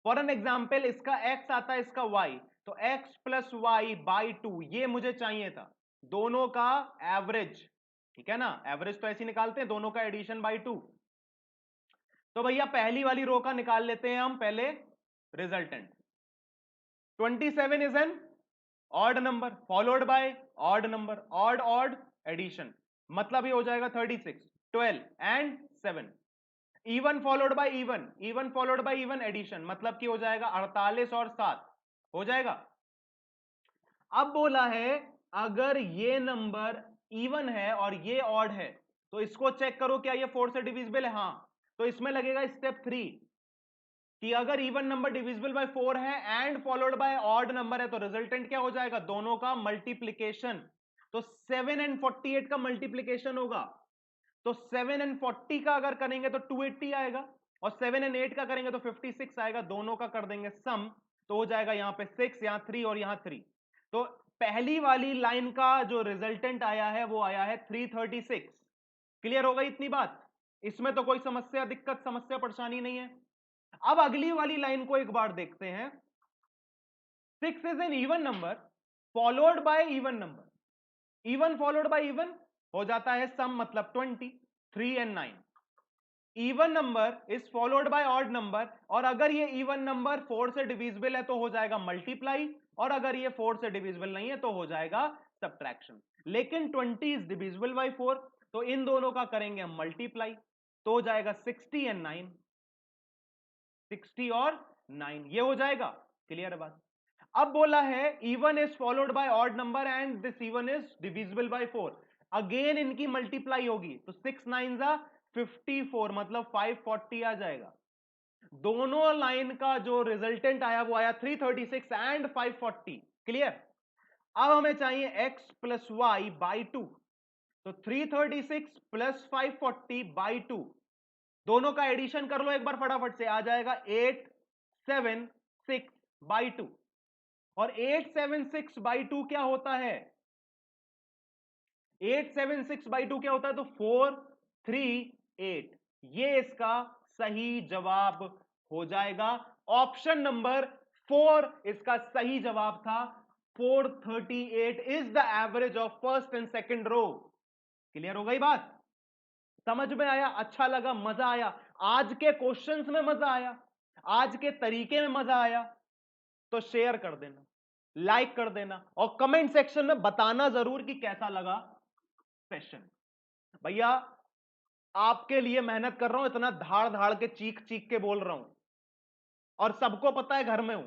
फॉर एन एग्जाम्पल इसका x आता है, इसका y, तो x प्लस वाई बाई 2 ये मुझे चाहिए था, दोनों का एवरेज, ठीक है ना, एवरेज तो ऐसे निकालते हैं, दोनों का एडिशन बाई 2। तो भैया पहली वाली रो का निकाल लेते हैं हम पहले resultant. 27 is an odd number followed by odd number, odd odd addition, मतलब ये हो जाएगा 36, 12 and 7। Even followed by even, even followed by even addition, मतलब कि हो जाएगा 48 और 7 हो जाएगा। अब बोला है अगर ये नंबर इवन है और ये ऑड है तो इसको चेक करो क्या ये 4 से डिविजिबल है, हाँ, तो इसमें लगेगा स्टेप 3 कि अगर इवन नंबर डिविजिबल बाय 4 है and followed by odd number है तो रिजल्टेंट क्या हो जाएगा, दोनों का मल्टीप्लीकेशन। तो 7 एंड 48 का मल्टीप्लीकेशन होगा, तो 7 एंड 40 का अगर करेंगे तो 280 आएगा, और 7 एंड 8 का करेंगे तो 56 आएगा, दोनों का कर देंगे सम, तो हो जाएगा यहां पे 6, यहां 3 और यहां 3। तो पहली वाली लाइन का जो रिजल्टेंट आया है वो आया है 336। क्लियर हो गई इतनी बात? इसमें तो कोई समस्या, दिक्कत, समस्या, परेशानी नहीं है। अब अगली वाली लाइन को एक बार देखते हैं। 6 is an even number followed by even number. Even followed by even हो जाता है सम, मतलब 20, 3 and 9। Even number is followed by odd number, और अगर ये इवन नंबर 4 से डिविजिबल है तो हो जाएगा मल्टीप्लाई, और अगर ये 4 से डिविजिबल नहीं है तो हो जाएगा सब्ट्रैक्शन। लेकिन 20 इज डिविजिबल बाय 4, तो इन दोनों का करेंगे हम मल्टीप्लाई, तो हो जाएगा 60 एंड 9, 60 और 9, ये हो जाएगा। क्लियर है बात? अब बोला है even is followed by odd number and this even is divisible by 4, again इनकी मल्टीप्लाई होगी, तो 6 9 जा 54, मतलब 540 आ जाएगा। दोनों लाइन का जो रिजल्टेंट आया वो आया 336 एंड 540। क्लियर? अब हमें चाहिए x प्लस वाई बाई 2, तो 336 प्लस 540 बाई 2, दोनों का एडिशन कर लो एक बार फटाफट से, आ जाएगा 876 बाई 2। और 876 बाई 2 क्या होता है? 876 बाई 2 क्या होता है? तो 438, ये इसका सही जवाब हो जाएगा। ऑप्शन नंबर 4 इसका सही जवाब था। 438 is the average of first and second row. Clear हो गई बात? समझ में आया? अच्छा लगा? मजा आया? आज के क्वेश्चंस में मजा आया? आज के तरीके में मजा आया? तो शेयर कर देना, लाइक कर देना, और कमेंट सेक्शन में बताना जरूर कि कैसा लगा सेशन। भैया आपके लिए मेहनत कर रहा हूं, इतना धाड़ धाड़ के चीख चीख के बोल रहा हूं, और सबको पता है घर में हूं,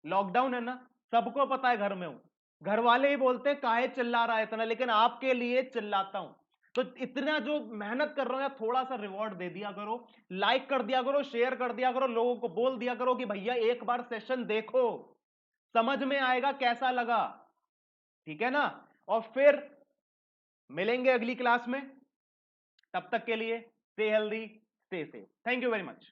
लॉकडाउन है ना, सबको पता है घर में हूं। घर वाले ही बोलते हैं काहे चिल्ला रहा है इतना, लेकिन आपके लिए चिल्लाता हूं। तो इतना जो मेहनत कर रहा हूं, थोड़ा सा रिवॉर्ड दे दिया करो, लाइक कर दिया करो, शेयर कर दिया करो, लोगों को बोल दिया करो कि भैया एक बार सेशन देखो, समझ में आएगा कैसा लगा। ठीक है ना? और फिर मिलेंगे अगली क्लास में, तब तक के लिए stay healthy, stay safe. Thank you very much.